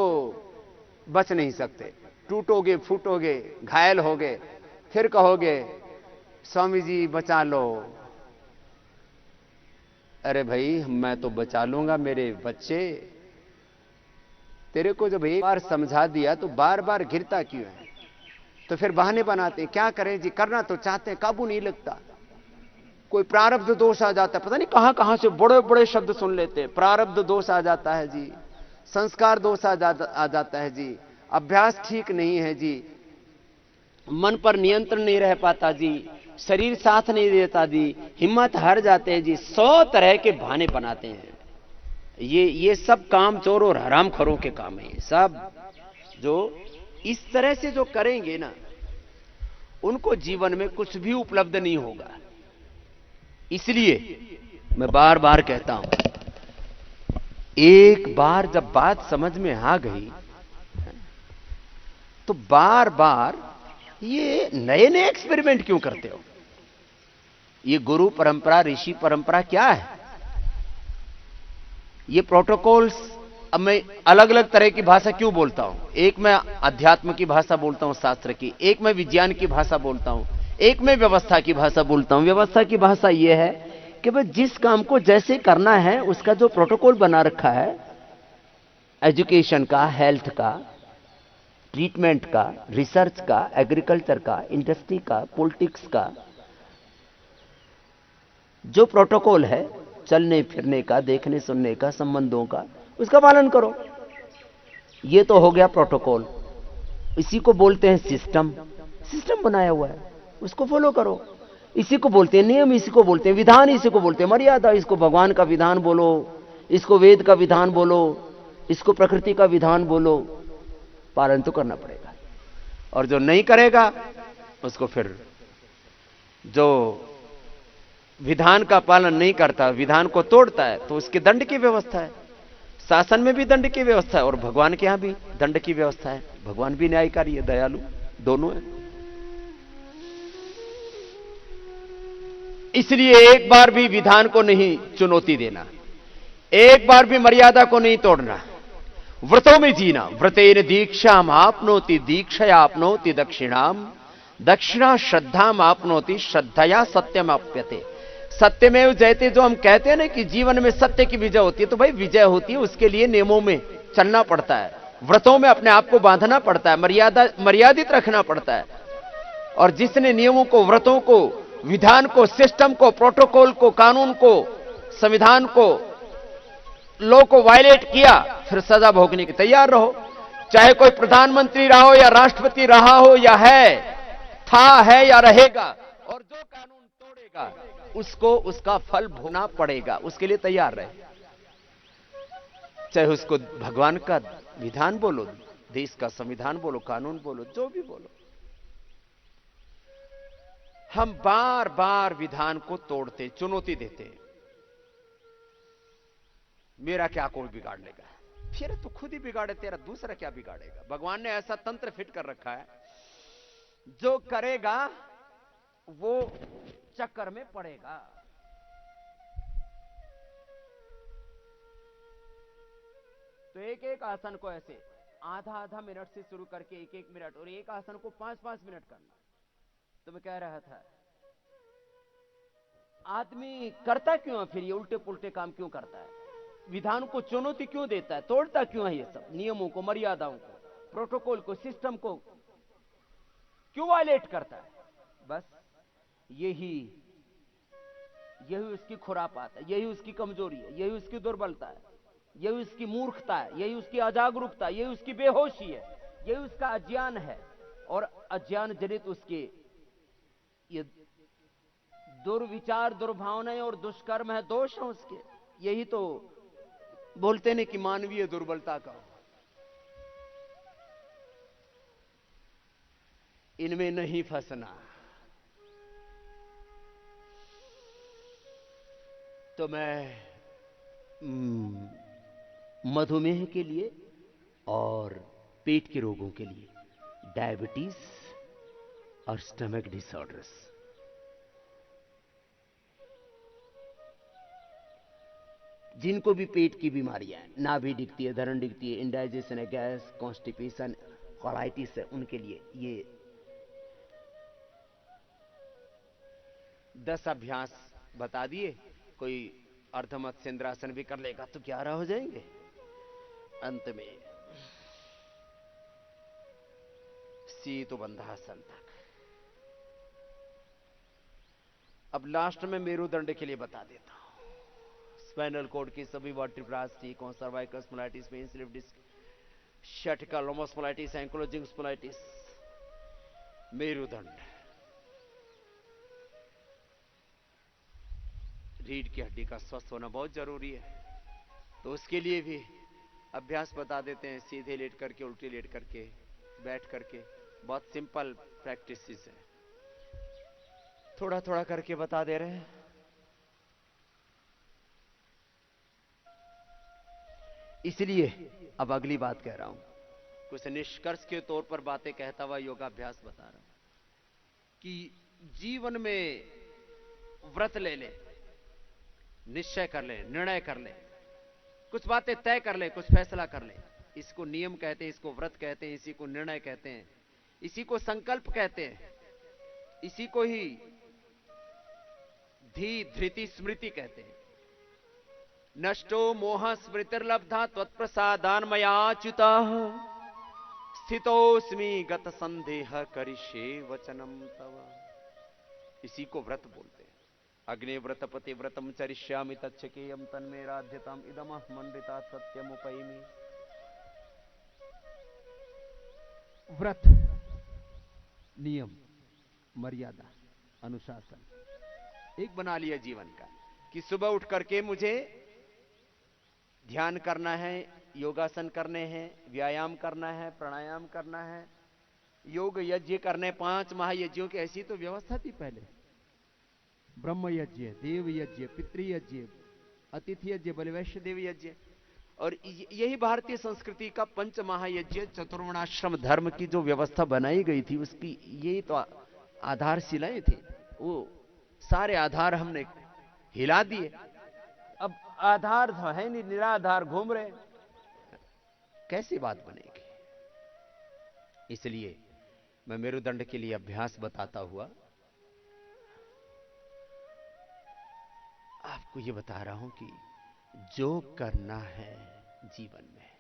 बच नहीं सकते, टूटोगे, फूटोगे, घायल होगे, फिर कहोगे स्वामी जी बचा लो। अरे भाई मैं तो बचा लूंगा मेरे बच्चे, तेरे को जब एक बार समझा दिया तो बार बार गिरता क्यों है? तो फिर बहाने बनाते, क्या करें जी, करना तो चाहते हैं, काबू नहीं लगता। कोई प्रारब्ध दोष आ जाता है, पता नहीं कहां कहां से बड़े बड़े शब्द सुन लेते हैं। प्रारब्ध दोष आ जाता है जी, संस्कार दोष आ जाता है जी, अभ्यास ठीक नहीं है जी, मन पर नियंत्रण नहीं रह पाता जी, शरीर साथ नहीं देता जी, हिम्मत हार जाते हैं जी, 100 तरह के बहाने बनाते हैं। ये सब काम चोर और हरामखोरों के काम है। सब जो इस तरह से जो करेंगे ना, उनको जीवन में कुछ भी उपलब्ध नहीं होगा। इसलिए मैं बार बार कहता हूं, एक बार जब बात समझ में आ गई तो बार बार ये नए नए एक्सपेरिमेंट क्यों करते हो? ये गुरु परंपरा, ऋषि परंपरा क्या है? ये प्रोटोकॉल्स, अब मैं अलग अलग तरह की भाषा क्यों बोलता हूं? एक मैं अध्यात्म की भाषा बोलता हूं, शास्त्र की, एक मैं विज्ञान की भाषा बोलता हूं, एक मैं व्यवस्था की भाषा बोलता हूं। व्यवस्था की भाषा यह है कि भाई जिस काम को जैसे करना है उसका जो प्रोटोकॉल बना रखा है, एजुकेशन का, हेल्थ का, ट्रीटमेंट का, रिसर्च का, एग्रीकल्चर का, इंडस्ट्री का, पॉलिटिक्स का, जो प्रोटोकॉल है चलने फिरने का, देखने सुनने का, संबंधों का, उसका पालन करो। ये तो हो गया प्रोटोकॉल। इसी को बोलते हैं सिस्टम। सिस्टम बनाया हुआ है, उसको फॉलो करो। इसी को बोलते हैं नियम, इसी को बोलते हैं विधान, इसी को बोलते हैं मर्यादा। इसको भगवान का विधान बोलो, इसको वेद का विधान बोलो, इसको प्रकृति का विधान बोलो, पालन तो करना पड़ेगा। और जो नहीं करेगा उसको फिर, जो विधान का पालन नहीं करता, विधान को तोड़ता है, तो उसके दंड की व्यवस्था है। शासन में भी दंड की व्यवस्था है और भगवान के यहां भी दंड की व्यवस्था है। भगवान भी न्यायकारी है, दयालु दोनों है। इसलिए एक बार भी विधान को नहीं चुनौती देना, एक बार भी मर्यादा को नहीं तोड़ना, व्रतों में जीना। व्रतेन दीक्षाम आपनोति दीक्षया आपनोति दक्षिणाम, दक्षिणा श्रद्धाम आपनोति श्रद्धया सत्यम आप्यते। सत्यमेव जयते जो हम कहते हैं ना कि जीवन में सत्य की विजय होती है, तो भाई विजय होती है, उसके लिए नियमों में चलना पड़ता है, व्रतों में अपने आप को बांधना पड़ता है, मर्यादित रखना पड़ता है। और जिसने नियमों को, व्रतों को, विधान को, सिस्टम को, प्रोटोकॉल को, कानून को, संविधान को, लॉ को वायलेट किया, फिर सजा भोगने के तैयार रहो। चाहे कोई प्रधानमंत्री रहा हो या राष्ट्रपति रहा हो या है या रहेगा, और जो कानून तोड़ेगा उसको उसका फल भोगना पड़ेगा, उसके लिए तैयार रहे। चाहे उसको भगवान का विधान बोलो, देश का संविधान बोलो, कानून बोलो, जो भी बोलो। हम बार बार विधान को तोड़ते, चुनौती देते, मेरा क्या कोई बिगाड़ लेगा? फिर तो खुद ही बिगाड़े, तेरा दूसरा क्या बिगाड़ेगा? भगवान ने ऐसा तंत्र फिट कर रखा है, जो करेगा वो चक्कर में पड़ेगा। तो एक एक आसन को ऐसे आधा आधा मिनट से शुरू करके एक एक मिनट, और एक आसन को 5-5 मिनट करना। तो मैं कह रहा था, आदमी करता क्यों है फिर ये उल्टे पुल्टे काम क्यों करता है? विधान को चुनौती क्यों देता है? तोड़ता क्यों है? ये सब नियमों को, मर्यादाओं को, प्रोटोकॉल को, सिस्टम को क्यों वायलेट करता है? बस यही उसकी खुरापात है, यही उसकी कमजोरी है, यही उसकी दुर्बलता है, यही उसकी मूर्खता है, यही उसकी अजागरूकता, यही उसकी बेहोशी है, यही उसका अज्ञान है। और अज्ञान जनित उसके ये दुर्विचार, दुर्भावनाएं और दुष्कर्म है, दोष है उसके। यही तो बोलते हैं कि मानवीय दुर्बलता का, इनमें नहीं फंसना। तो मैं मधुमेह के लिए और पेट के रोगों के लिए, डायबिटीज और स्टमक डिसऑर्डर्स। जिनको भी पेट की बीमारियां हैं, नाभि दिखती है, धरण दिखती है, इंडाइजेशन है, गैस, कॉन्स्टिपेशन, कोलाइटिस है, उनके लिए ये 10 अभ्यास बता दिए। कोई अर्धमत्स्येंद्रासन भी कर लेगा तो 11 हो जाएंगे। अंत में शीत बंधासन तक। अब लास्ट में मेरुदंड के लिए बता देता हूं। स्पाइनल कॉर्ड की सभी vertebras, cervical spondylitis, main slip disc, sciatica lumbospondylitis, ankylosing spondylitis, मेरुदंड, रीढ़ की हड्डी का स्वस्थ होना बहुत जरूरी है। तो उसके लिए भी अभ्यास बता देते हैं, सीधे लेट करके, उल्टी लेट करके, बैठ करके। बहुत सिंपल प्रैक्टिस है, थोड़ा थोड़ा करके बता दे रहे हैं। इसलिए अब अगली बात कह रहा हूं, कुछ निष्कर्ष के तौर पर बातें कहता हुआ योगाभ्यास बता रहा हूं कि जीवन में व्रत ले ले, निश्चय कर ले, निर्णय कर ले, कुछ बातें तय कर ले, कुछ फैसला कर ले। इसको नियम कहते हैं, इसको व्रत कहते हैं, इसी को निर्णय कहते हैं, इसी को संकल्प कहते हैं, इसी को ही धी धृति स्मृति कहते हैं। नष्टो मोह स्मृतिर्लब्धा त्वत्प्रसादान् मयाच्युता स्थितोस्मि गत संदेह करिष्ये वचनम तव। इसी को व्रत बोलते हैं। अग्ने व्रतपति व्रतम चरिष्यामि तच्छकेयम तन्मे राध्यताम इदमः मंडिता सत्यमुपैमि। व्रत, नियम, मर्यादा, अनुशासन एक बना लिया जीवन का कि सुबह उठ करके मुझे ध्यान करना है, योगासन करने हैं, व्यायाम करना है, प्राणायाम करना है, योग यज्ञ करने, 5 महायज्ञों की ऐसी तो व्यवस्था थी पहले। ब्रह्म यज्ञ, देव यज्ञ, पितृयज्ञ, अतिथि यज्ञ, बलिवैश्य देव यज्ञ। और यही भारतीय संस्कृति का 5 महायज्ञ, चतुर्वर्णाश्रम धर्म की जो व्यवस्था बनाई गई थी, उसकी यही तो आधारशिलाएं थी। वो सारे आधार हमने हिला दिए। अब आधार है नहीं, निराधार घूम रहे, कैसी बात बनेगी। इसलिए मैं मेरुदंड के लिए अभ्यास बताता हुआ आपको यह बता रहा हूं कि जो करना है जीवन में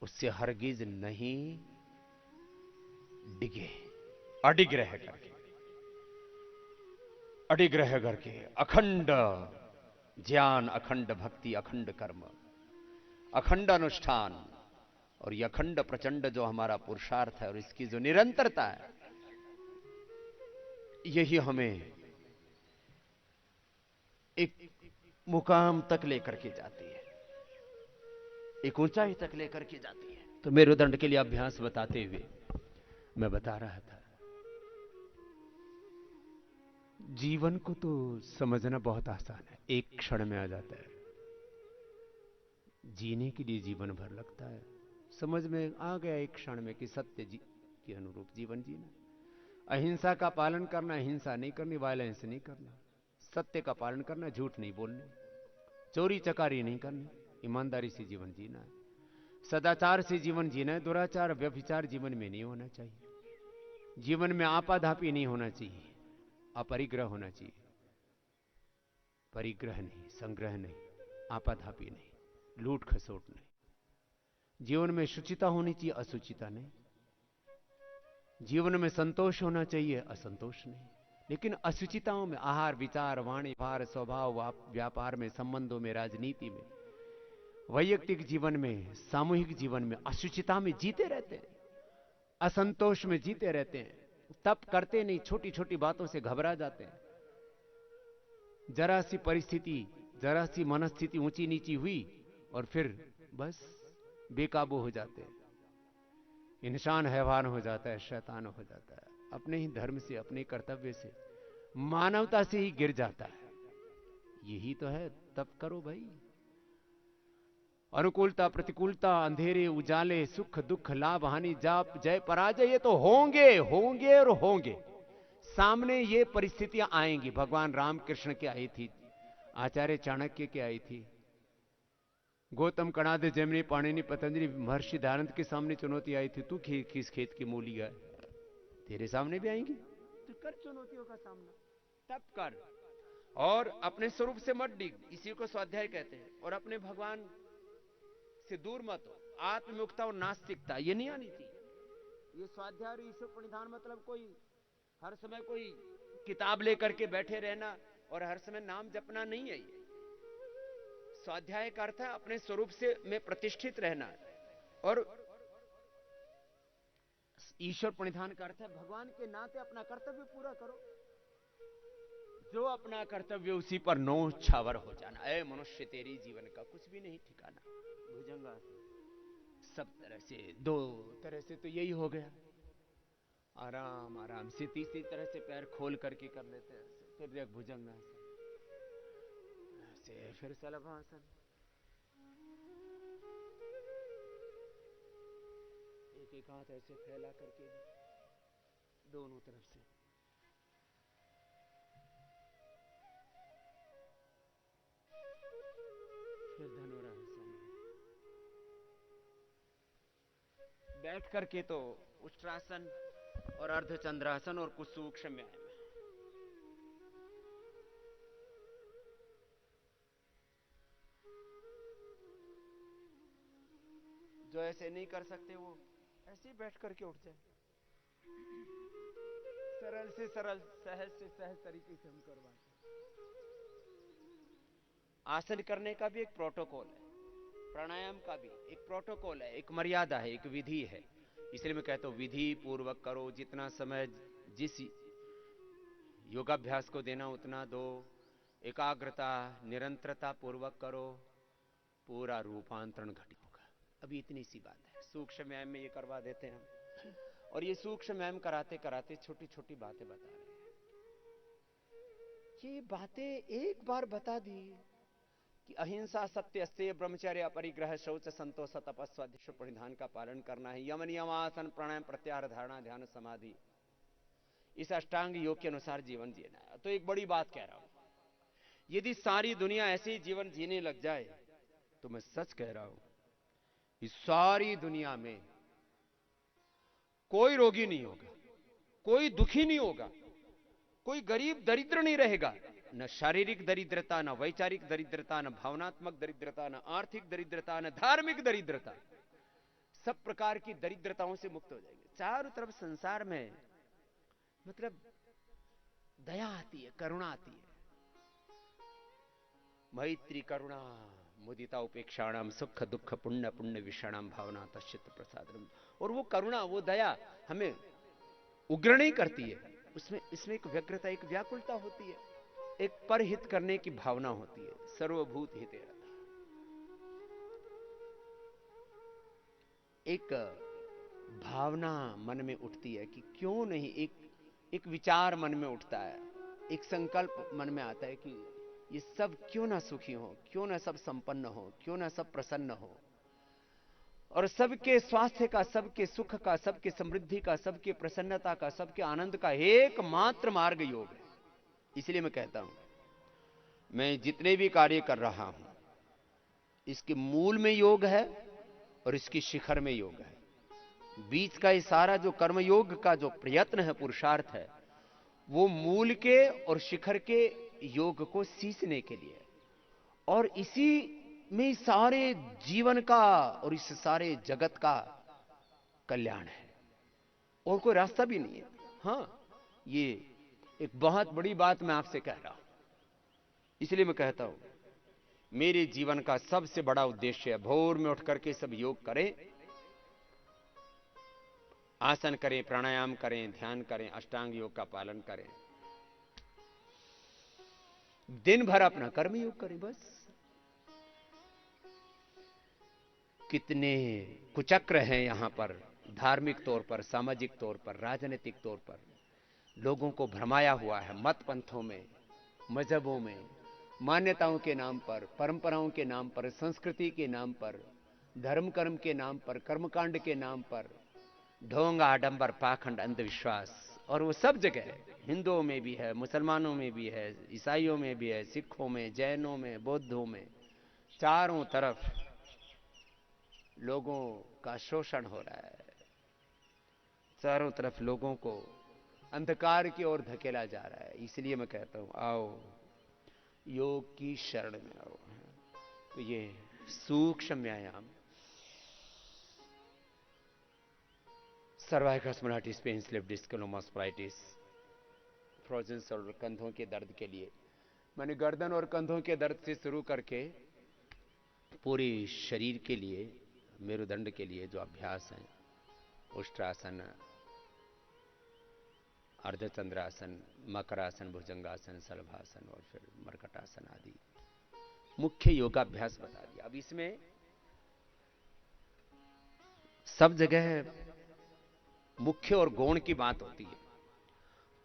उससे हरगिज नहीं डिगे, अडिग रह करके, अडिग रह करके अखंड ज्ञान, अखंड भक्ति, अखंड कर्म, अखंड अनुष्ठान और ये अखंड प्रचंड जो हमारा पुरुषार्थ है और इसकी जो निरंतरता है, यही हमें एक मुकाम तक लेकर के जाती है, एक ऊंचाई तक लेकर के जाती है। तो मेरुदंड के लिए अभ्यास बताते हुए मैं बता रहा था, जीवन को तो समझना बहुत आसान है, एक क्षण में आ जाता है। जीने के लिए जीवन भर लगता है। समझ में आ गया एक क्षण में कि सत्य जी के अनुरूप जीवन जीना, अहिंसा का पालन करना, हिंसा नहीं करनी, वायलेंस नहीं करना, सत्य का पालन करना, झूठ नहीं बोलने, चोरी चकारी नहीं करनी, ईमानदारी से जीवन जीना है, सदाचार से जीवन जीना है, दुराचार व्यभिचार जीवन में नहीं होना चाहिए, जीवन में आपाधापी नहीं होना चाहिए, अपरिग्रह होना चाहिए, परिग्रह नहीं, संग्रह नहीं, आपाधापी नहीं, लूट खसोट नहीं, जीवन में शुचिता होनी चाहिए, असुचिता नहीं, जीवन में संतोष होना चाहिए, असंतोष नहीं। लेकिन असुचिताओं में, आहार, विचार, वाणी, भार, स्वभाव, व्यापार में, संबंधों में, राजनीति में, वैयक्तिक जीवन में, सामूहिक जीवन में असुचिता में जीते रहते हैं, असंतोष में जीते रहते हैं, तप करते नहीं, छोटी छोटी बातों से घबरा जाते हैं, जरा सी परिस्थिति, जरा सी मनस्थिति ऊंची नीची हुई और फिर बस बेकाबू हो जाते हैं, इंसान हैवान हो जाता है, शैतान हो जाता है, अपने ही धर्म से, अपने कर्तव्य से, मानवता से ही गिर जाता है। यही तो है, तप करो भाई, अनुकूलता प्रतिकूलता, अंधेरे उजाले, सुख दुख, लाभ हानि, जाप जय पराजय, ये तो होंगे होंगे और होंगे। सामने ये परिस्थितियां आएंगी। भगवान रामकृष्ण की आई थी, आचार्य चाणक्य की आई थी, गौतम कणाद जैमिनी पाणिनि पतंजलि महर्षि दयानंद के सामने चुनौती आई थी, तू किस खेत की मूली है, तेरे सामने भी आएंगी। तो कर चुनौतियों का सामना, तब कर, और अपने स्वरूप से मत डिग, इसी को स्वाध्याय कहते हैं। और अपने भगवान से दूर मत हो। आत्ममुक्ता और नास्तिकता ये नहीं आनी चाहिए। ये स्वाध्याय और ईश्वर प्रणिधान मतलब कोई हर समय कोई किताब लेकर के बैठे रहना और हर समय नाम जपना नहीं है। ये स्वाध्याय का अर्थ है अपने स्वरूप से में प्रतिष्ठित रहना, और ईश्वर प्रणिधान का अर्थ है भगवान के नाते अपना कर्तव्य पूरा करो। जो अपना कर्तव्य उसी पर नौछावर हो जाना। ऐ मनुष्य तेरी जीवन का कुछ भी नहीं ठिकाना। भुजंगासन सब तरह से, दो तरह से तो यही हो गया। आराम आराम से तीसरी तरह से पैर खोल करके कर लेते हैं, फिर देख भुजंगासन, ऐसे फिर शलभासन, एक एक हाथ ऐसे फैला करके दोनों तरफ से, फिर धनुरासन। बैठ करके तो उष्ट्रासन और अर्धचंद्रासन और कुछ सूक्ष्म व्यायाम। जो ऐसे नहीं कर सकते वो ऐसे ही बैठ करके उठ जाए। सरल से सरल, सहज से सहज तरीके से हम करवाते। आसन करने का भी एक प्रोटोकॉल है, प्राणायाम का भी एक प्रोटोकॉल है, एक मर्यादा है, एक विधि है। इसलिए मैं कहता हूं विधि पूर्वक करो। जितना समय जिस योगाभ्यास को देना उतना दो। एकाग्रता निरंतरता पूर्वक करो, पूरा रूपांतरण घटित होगा। अभी इतनी सी बात है। सूक्ष्म व्यायाम में ये करवा देते हैं हम, और ये सूक्ष्म व्यायाम कराते कराते छोटी छोटी बातें बता रहे हैं। ये बातें एक बार बता दी कि अहिंसा, सत्य, अस्तेय, ब्रह्मचर्य, अपरिग्रह, शौच, संतोष, तपस्या, ईश्वर परिधान का पालन करना है। यम नियम, आसन, प्राणायाम, प्रत्याहार, धारणा, ध्यान, समाधि, इस अष्टांग योग के अनुसार जीवन जीना है। तो एक बड़ी बात कह रहा हूं, यदि सारी दुनिया ऐसे ही जीवन जीने लग जाए तो मैं सच कह रहा हूं, इस सारी दुनिया में कोई रोगी नहीं होगा, कोई दुखी नहीं होगा, कोई गरीब दरिद्र नहीं रहेगा। न शारीरिक दरिद्रता, न वैचारिक दरिद्रता, न भावनात्मक दरिद्रता, न आर्थिक दरिद्रता, न धार्मिक दरिद्रता। सब प्रकार की दरिद्रताओं से मुक्त हो जाएंगे। चारों तरफ संसार में मतलब दया आती है, करुणा आती है। मैत्री करुणा मुदिता उपेक्षाणाम सुख दुख पुण्य पुण्य विषाणाम भावना तश्चित प्रसादम। और वो करुणा, वो दया हमें उग्र नहीं करती है। इसमें एक व्यग्रता, एक व्याकुलता होती है, एक परहित करने की भावना होती है। सर्वभूत हिते रता। एक भावना मन में उठती है कि क्यों नहीं, एक विचार मन में उठता है, एक संकल्प मन में आता है कि ये सब क्यों ना सुखी हो, क्यों ना सब संपन्न हो, क्यों ना सब प्रसन्न हो। और सबके स्वास्थ्य का, सबके सुख का, सबके समृद्धि का, सबके प्रसन्नता का, सबके आनंद का एकमात्र मार्ग योग है। इसलिए मैं कहता हूं, मैं जितने भी कार्य कर रहा हूं इसके मूल में योग है और इसकी शिखर में योग है। बीच का ये सारा जो कर्मयोग का जो प्रयत्न है, पुरुषार्थ है, वो मूल के और शिखर के योग को सींचने के लिए। और इसी में सारे जीवन का और इस सारे जगत का कल्याण है, और कोई रास्ता भी नहीं है। हां, ये एक बहुत बड़ी बात मैं आपसे कह रहा हूं। इसलिए मैं कहता हूं, मेरे जीवन का सबसे बड़ा उद्देश्य है भोर में उठ करके सब योग करें, आसन करें, प्राणायाम करें, ध्यान करें, अष्टांग योग का पालन करें, दिन भर अपना कर्म योग करें। बस कितने कुचक्र हैं यहां पर, धार्मिक तौर पर, सामाजिक तौर पर, राजनीतिक तौर पर लोगों को भ्रमाया हुआ है, मत पंथों में, मजहबों में, मान्यताओं के नाम पर, परंपराओं के नाम पर, संस्कृति के नाम पर, धर्म कर्म के नाम पर, कर्मकांड के नाम पर, ढोंग आडंबर पाखंड अंधविश्वास, और वो सब जगह है। हिंदुओं में भी है, मुसलमानों में भी है, ईसाइयों में भी है, सिखों में, जैनों में, बौद्धों में, चारों तरफ लोगों का शोषण हो रहा है। चारों तरफ लोगों को अंधकार की ओर धकेला जा रहा है। इसलिए मैं कहता हूं, आओ योग की शरण में आओ। तो ये सूक्ष्म व्यायाम, cervical spondylitis, pain, slip disc, लोमोस्पाइटिस, फ्रोजन शोल्डर, कंधों के दर्द के लिए मैंने गर्दन और कंधों के दर्द से शुरू करके पूरे शरीर के लिए, मेरुदंड के लिए जो अभ्यास हैं, उष्ट्रासन, अर्धचंद्रासन, मकरासन, भुजंगासन, शलभासन और फिर मरकटासन आदि मुख्य योगाभ्यास बता दिया। अब इसमें सब जगह मुख्य और गौण की बात होती है,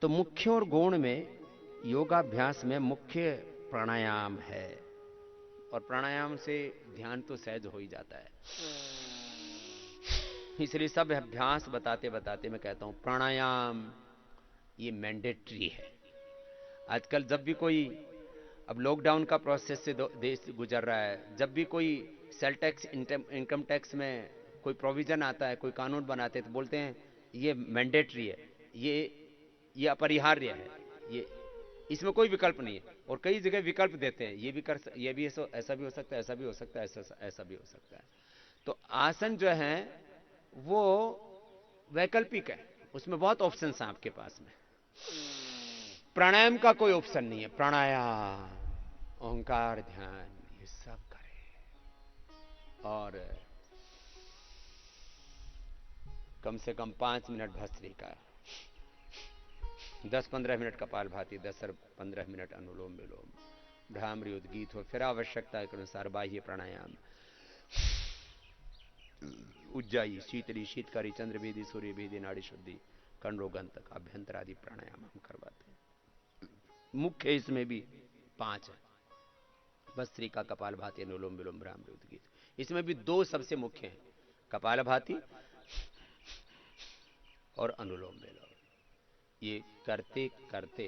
तो मुख्य और गौण में योगाभ्यास में मुख्य प्राणायाम है, और प्राणायाम से ध्यान तो सहज हो ही जाता है। इसलिए सब अभ्यास बताते बताते मैं कहता हूं प्राणायाम ये मैंडेटरी है। आजकल जब भी कोई, अब लॉकडाउन का प्रोसेस से देश गुजर रहा है, जब भी कोई सेल टैक्स, इनकम टैक्स में कोई प्रोविजन आता है, कोई कानून बनाते हैं, तो बोलते हैं ये मैंडेटरी है, ये अपरिहार्य है, ये इसमें कोई विकल्प नहीं है। और कई जगह विकल्प देते हैं, ये भी ऐसा भी हो सकता है, ऐसा भी हो सकता है, ऐसा भी हो सकता है। तो आसन जो है वो वैकल्पिक है, उसमें बहुत ऑप्शन हैं आपके पास में। प्राणायाम का कोई ऑप्शन नहीं है। प्राणायाम, ओंकार ध्यान, ये सब करें, और कम से कम 5 minute bhastrika, 10-15 minute kapalbhati, 10-15 minute anulom vilom, bhramari, udgeeth हो, फिर आवश्यकता के अनुसार बाह्य प्राणायाम, उज्जाई, शीतली, शीतकारी, चंद्रभेदी, सूर्यभेदी, नाड़ी शुद्धि, कंडोगंतक, अभ्यंतर आदि प्राणायाम हम करवाते हैं। मुख्य इसमें भी 5 है, भस्त्रिका, कपालभाति, अनुलोम विलोम, भ्रामरी, उद्गीत। इसमें भी 2 सबसे मुख्य हैं, कपालभाति और अनुलोम विलोम। ये करते करते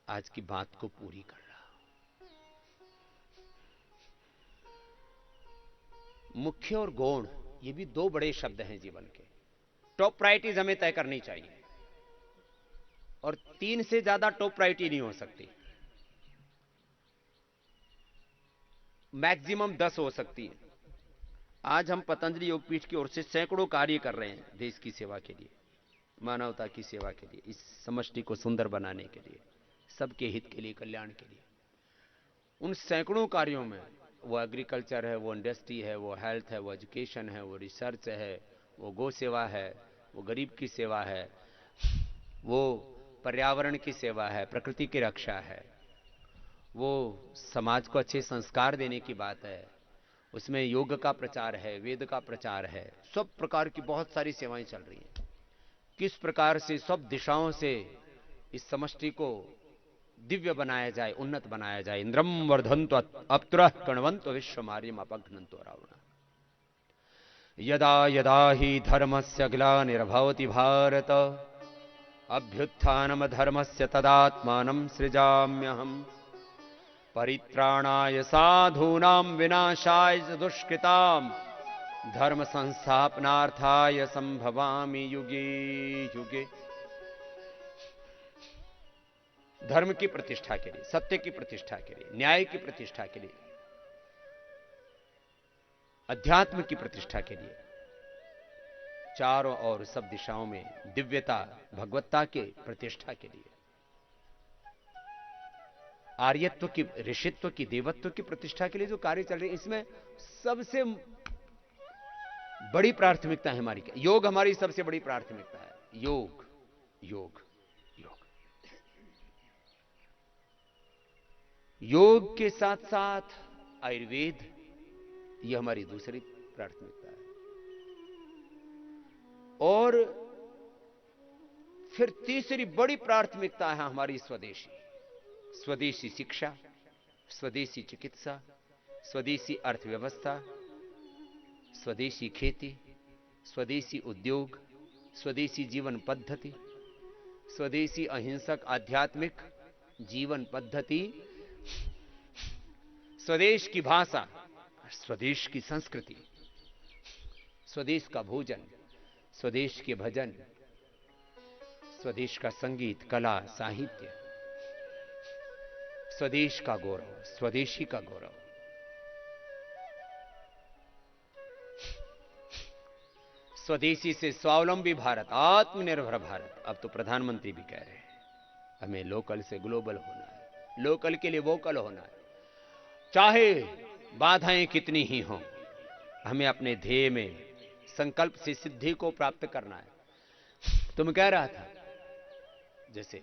आज की बात को पूरी कर रहा हूं। मुख्य और गौण, ये भी 2 बड़े शब्द हैं जीवन के। टॉप प्रायोरिटीज हमें तय करनी चाहिए, और 3 से ज्यादा टॉप प्रायोरिटी नहीं हो सकती, मैक्सिमम 10 हो सकती है। आज हम पतंजलि योगपीठ की ओर से सैकड़ों कार्य कर रहे हैं देश की सेवा के लिए, मानवता की सेवा के लिए, इस समष्टि को सुंदर बनाने के लिए, सबके हित के लिए, कल्याण के लिए। उन सैकड़ों कार्यों में वो एग्रीकल्चर है, वो इंडस्ट्री है, वो हेल्थ है, वो एजुकेशन है, वो रिसर्च है, वो गौ सेवा है, वो गरीब की सेवा है, वो पर्यावरण की सेवा है, प्रकृति की रक्षा है, वो समाज को अच्छे संस्कार देने की बात है, उसमें योग का प्रचार है, वेद का प्रचार है, सब प्रकार की बहुत सारी सेवाएं चल रही हैं। किस प्रकार से सब दिशाओं से इस समष्टि को दिव्य बनाया जाए, उन्नत बनाया जाए। इंद्रम वर्धन्तो अप्तुरः कण्वन्तो विश्वमार्यम् अपघ्नन्तो रावणः। यदा यदा हि धर्मस्य ग्लानिर्भवति भारत, अभ्युत्थानम् धर्मस्य तदात्मानं सृजाम्यहम्। परित्राणाय साधूनां विनाशाय च दुष्कृताम्, धर्म संस्थापनार्थाय संभवामि युगे युगे। धर्म की प्रतिष्ठा के लिए, सत्य की प्रतिष्ठा के लिए, न्याय की प्रतिष्ठा के लिए, अध्यात्म की प्रतिष्ठा के लिए, चारों ओर सब दिशाओं में दिव्यता, भगवत्ता के प्रतिष्ठा के लिए, आर्यत्व की, ऋषित्व की, देवत्व की प्रतिष्ठा के लिए जो कार्य चल रहे हैं, इसमें सबसे बड़ी प्राथमिकता है हमारी। योग हमारी सबसे बड़ी प्राथमिकता है। योग योग योग। योग के साथ साथ आयुर्वेद, यह हमारी दूसरी प्राथमिकता है। और फिर तीसरी बड़ी प्राथमिकता है हमारी स्वदेशी। स्वदेशी शिक्षा, स्वदेशी चिकित्सा, स्वदेशी अर्थव्यवस्था, स्वदेशी खेती, स्वदेशी उद्योग, स्वदेशी जीवन पद्धति, स्वदेशी अहिंसक आध्यात्मिक जीवन पद्धति, स्वदेश की भाषा, स्वदेश की संस्कृति, स्वदेश का भोजन, स्वदेश के भजन, स्वदेश का संगीत, कला, साहित्य, स्वदेश का गौरव, स्वदेशी का गौरव। स्वदेशी से स्वावलंबी भारत, आत्मनिर्भर भारत। अब तो प्रधानमंत्री भी कह रहे हैं हमें लोकल से ग्लोबल होना है, लोकल के लिए वोकल होना है। चाहे बाधाएं कितनी ही हों, हमें अपने ध्येय में संकल्प से सिद्धि को प्राप्त करना है। तो मैं कह रहा था जैसे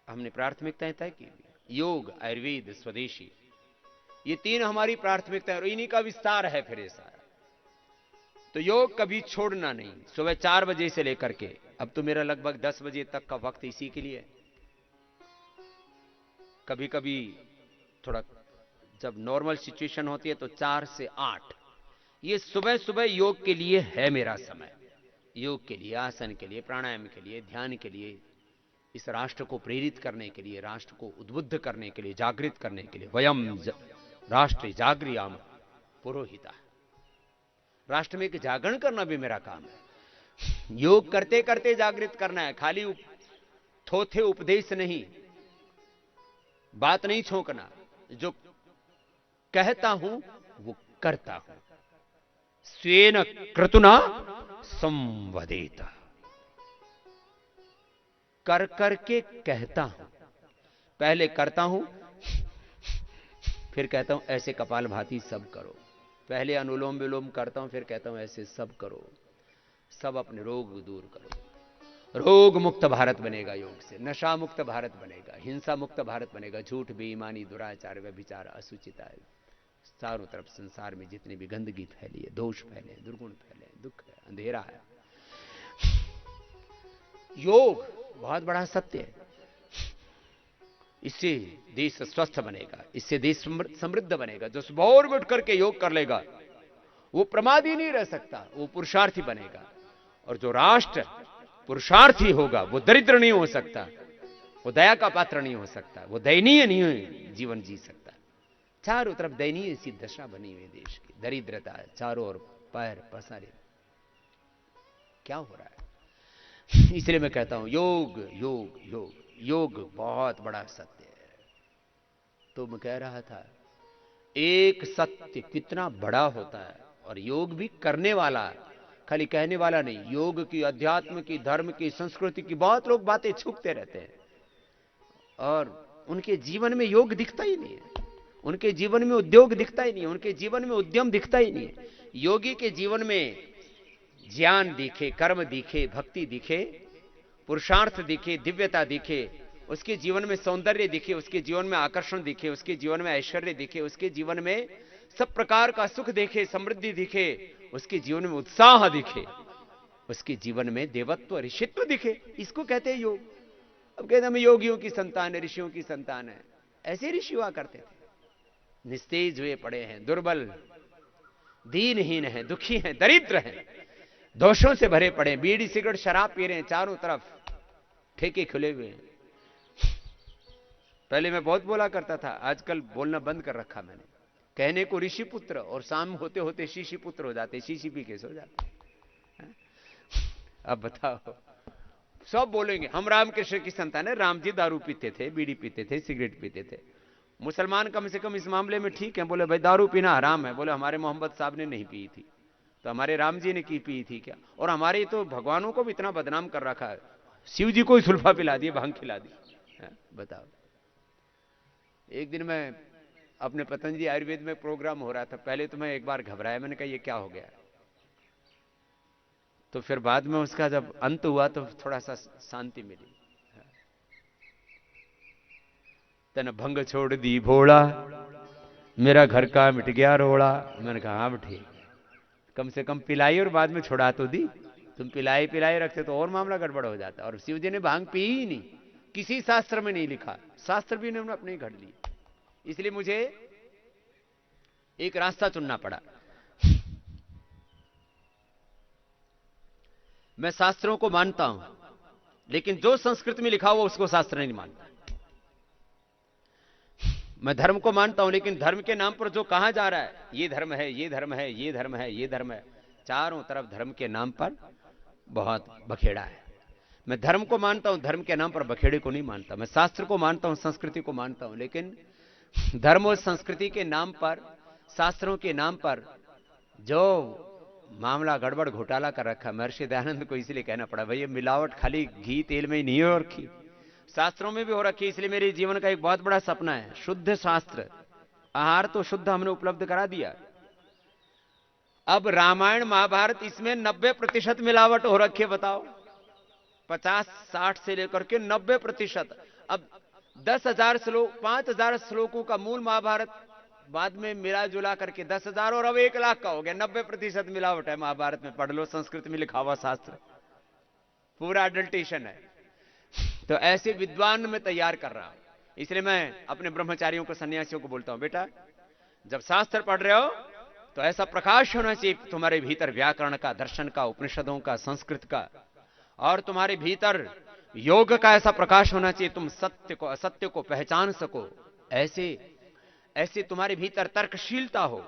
हमने प्राथमिकताएं तय की, योग, आयुर्वेद, स्वदेशी, ये तीन हमारी प्राथमिकताएं और इन्हीं का विस्तार है फिर ये सारा। तो योग कभी छोड़ना नहीं, सुबह 4 बजे से लेकर के अब तो मेरा लगभग 10 बजे तक का वक्त इसी के लिए। कभी कभी थोड़ा जब नॉर्मल सिचुएशन होती है तो 4 से 8 ये सुबह सुबह योग के लिए है मेरा समय। योग के लिए, आसन के लिए, प्राणायाम के लिए, ध्यान के लिए, इस राष्ट्र को प्रेरित करने के लिए, राष्ट्र को उद्बुद्ध करने के लिए, जागृत करने के लिए। वयम राष्ट्र जागृयाम पुरोहिता, राष्ट्र में एक जागरण करना भी मेरा काम है। योग करते करते जागृत करना है, खाली थोथे उपदेश नहीं, बात नहीं छोंकना, जो कहता हूं वो करता हूं। स्वेन क्रतुना संवदेत, कर करके कहता हूं, पहले करता हूं फिर कहता हूं ऐसे कपालभाति सब करो, पहले अनुलोम विलोम करता हूं फिर कहता हूं ऐसे सब करो, सब अपने रोग दूर करो। रोग मुक्त भारत बनेगा योग से, नशा मुक्त भारत बनेगा, हिंसा मुक्त भारत बनेगा, झूठ, बेईमानी, दुराचार, व्यभिचार, असुचिता, चारों तरफ संसार में जितनी भी गंदगी फैली है, दोष फैले, दुर्गुण फैले, दुख है, अंधेरा है। योग बहुत बड़ा सत्य है, इससे देश स्वस्थ बनेगा, इससे देश समृद्ध बनेगा। जो सुबह और उठ करके योग कर लेगा वो प्रमादी नहीं रह सकता, वो पुरुषार्थी बनेगा। और जो राष्ट्र पुरुषार्थी होगा वो दरिद्र नहीं हो सकता, वो दया का पात्र नहीं हो सकता, वो दयनीय नहीं जीवन जी सकता। चारों तरफ दयनीय सी दशा बनी हुई देश की, दरिद्रता है, चारों ओर पैर पसारे, क्या हो रहा है? इसलिए मैं कहता हूं योग योग योग योग बहुत बड़ा सत्य है। तो मैं कह रहा था एक सत्य कितना बड़ा होता है, और योग भी करने वाला, खाली कहने वाला नहीं। योग की, अध्यात्म की, धर्म की, संस्कृति की बहुत लोग बातें छूपते रहते हैं और उनके जीवन में योग दिखता ही नहीं है, उनके जीवन में उद्योग दिखता ही नहीं है, उनके जीवन में उद्यम दिखता ही नहीं है। योगी के जीवन में ज्ञान दिखे, कर्म दिखे, भक्ति दिखे, पुरुषार्थ दिखे, दिव्यता दिखे, उसके जीवन में सौंदर्य दिखे, उसके जीवन में आकर्षण दिखे, उसके जीवन में ऐश्वर्य दिखे, उसके जीवन में सब प्रकार का सुख दिखे, समृद्धि दिखे, उसके जीवन में उत्साह दिखे, उसके जीवन में देवत्व, ऋषित्व दिखे। इसको कहते हैं योग। अब कहते हैं हम योगियों की संतान है, ऋषियों की संतान है। ऐसे ऋषि हुआ करते थे, निस्तेज हुए पड़े हैं, दुर्बल, दीनहीन हैं, दुखी हैं, दरिद्र हैं, दोषों से भरे पड़े, बीड़ी सिगरेट शराब पी रहे हैं, चारों तरफ ठेके खुले हुए हैं। पहले मैं बहुत बोला करता था, आजकल बोलना बंद कर रखा मैंने। कहने को ऋषि पुत्र और शाम होते होते शीशी पुत्र हो जाते, शीशी पी के सो जाते। अब बताओ, सब बोलेंगे हम रामकृष्ण की संतान है। राम जी दारू पीते थे, बीड़ी पीते थे, सिगरेट पीते थे। मुसलमान कम से कम इस मामले में ठीक है, बोले भाई दारू पीना हराम है। बोले हमारे मोहम्मद साहब ने नहीं पी थी, तो हमारे राम जी ने की पी थी क्या? और हमारे तो भगवानों को भी इतना बदनाम कर रखा है, शिव जी को ही सुल्फा पिला दिए, भांग खिला दी। बताओ। एक दिन मैं अपने पतंजलि आयुर्वेद में प्रोग्राम हो रहा था, पहले तो मैं एक बार घबराया, मैंने कहा ये क्या हो गया। तो फिर बाद में उसका जब अंत हुआ तो थोड़ा सा शांति मिली। तन भंग छोड़ दी भोला, मेरा घर का मिट गया रोड़ा। मैंने कहा हाँ ठीक, कम से कम पिलाई और बाद में छुड़ा तो दी। तुम पिलाई पिलाई रखते तो और मामला गड़बड़ हो जाता। और शिव जी ने भांग पी ही नहीं, किसी शास्त्र में नहीं लिखा, शास्त्र भी इन्होंने अपने घड़ लिए। इसलिए मुझे एक रास्ता चुनना पड़ा। मैं शास्त्रों को मानता हूं, लेकिन जो संस्कृत में लिखा हुआ उसको शास्त्र नहीं मानता। मैं धर्म को मानता हूं, लेकिन धर्म के नाम पर जो कहा जा रहा है, ये धर्म है, ये धर्म है, ये धर्म है, ये धर्म है, चारों तरफ धर्म के नाम पर बहुत बखेड़ा है। मैं धर्म को मानता हूं, धर्म के नाम पर बखेड़े को नहीं मानता। मैं शास्त्र को मानता हूं, संस्कृति को मानता हूं, लेकिन धर्म और संस्कृति के नाम पर, शास्त्रों के नाम पर जो मामला गड़बड़ घोटाला कर रखा, महर्षि दयानंद को इसलिए कहना पड़ा, भैया मिलावट खाली घी तेल में ही नहीं हो रखी, शास्त्रों में भी हो रखी। इसलिए मेरे जीवन का एक बहुत बड़ा सपना है शुद्ध शास्त्र। आहार तो शुद्ध हमने उपलब्ध करा दिया, अब रामायण महाभारत इसमें 90% मिलावट हो रखी है। बताओ, 50-60 से लेकर के 90%। अब 10,000 श्लोक, 5,000 श्लोकों का मूल महाभारत बाद में मिला जुला करके 10,000 और अब 1,00,000 का हो गया। 90% मिलावट है महाभारत में, पढ़ लो, संस्कृत में लिखा हुआ शास्त्र, पूरा अडल्टेशन है। तो ऐसे विद्वान में तैयार कर रहा हूं। इसलिए मैं अपने ब्रह्मचारियों को, सन्यासियों को बोलता हूं, बेटा जब शास्त्र पढ़ रहे हो तो ऐसा प्रकाश होना चाहिए तुम्हारे भीतर, व्याकरण का, दर्शन का, उपनिषदों का, संस्कृत का, और तुम्हारे भीतर योग का ऐसा प्रकाश होना चाहिए, तुम सत्य को असत्य को पहचान सको। ऐसे तुम्हारे भीतर तर्कशीलता हो,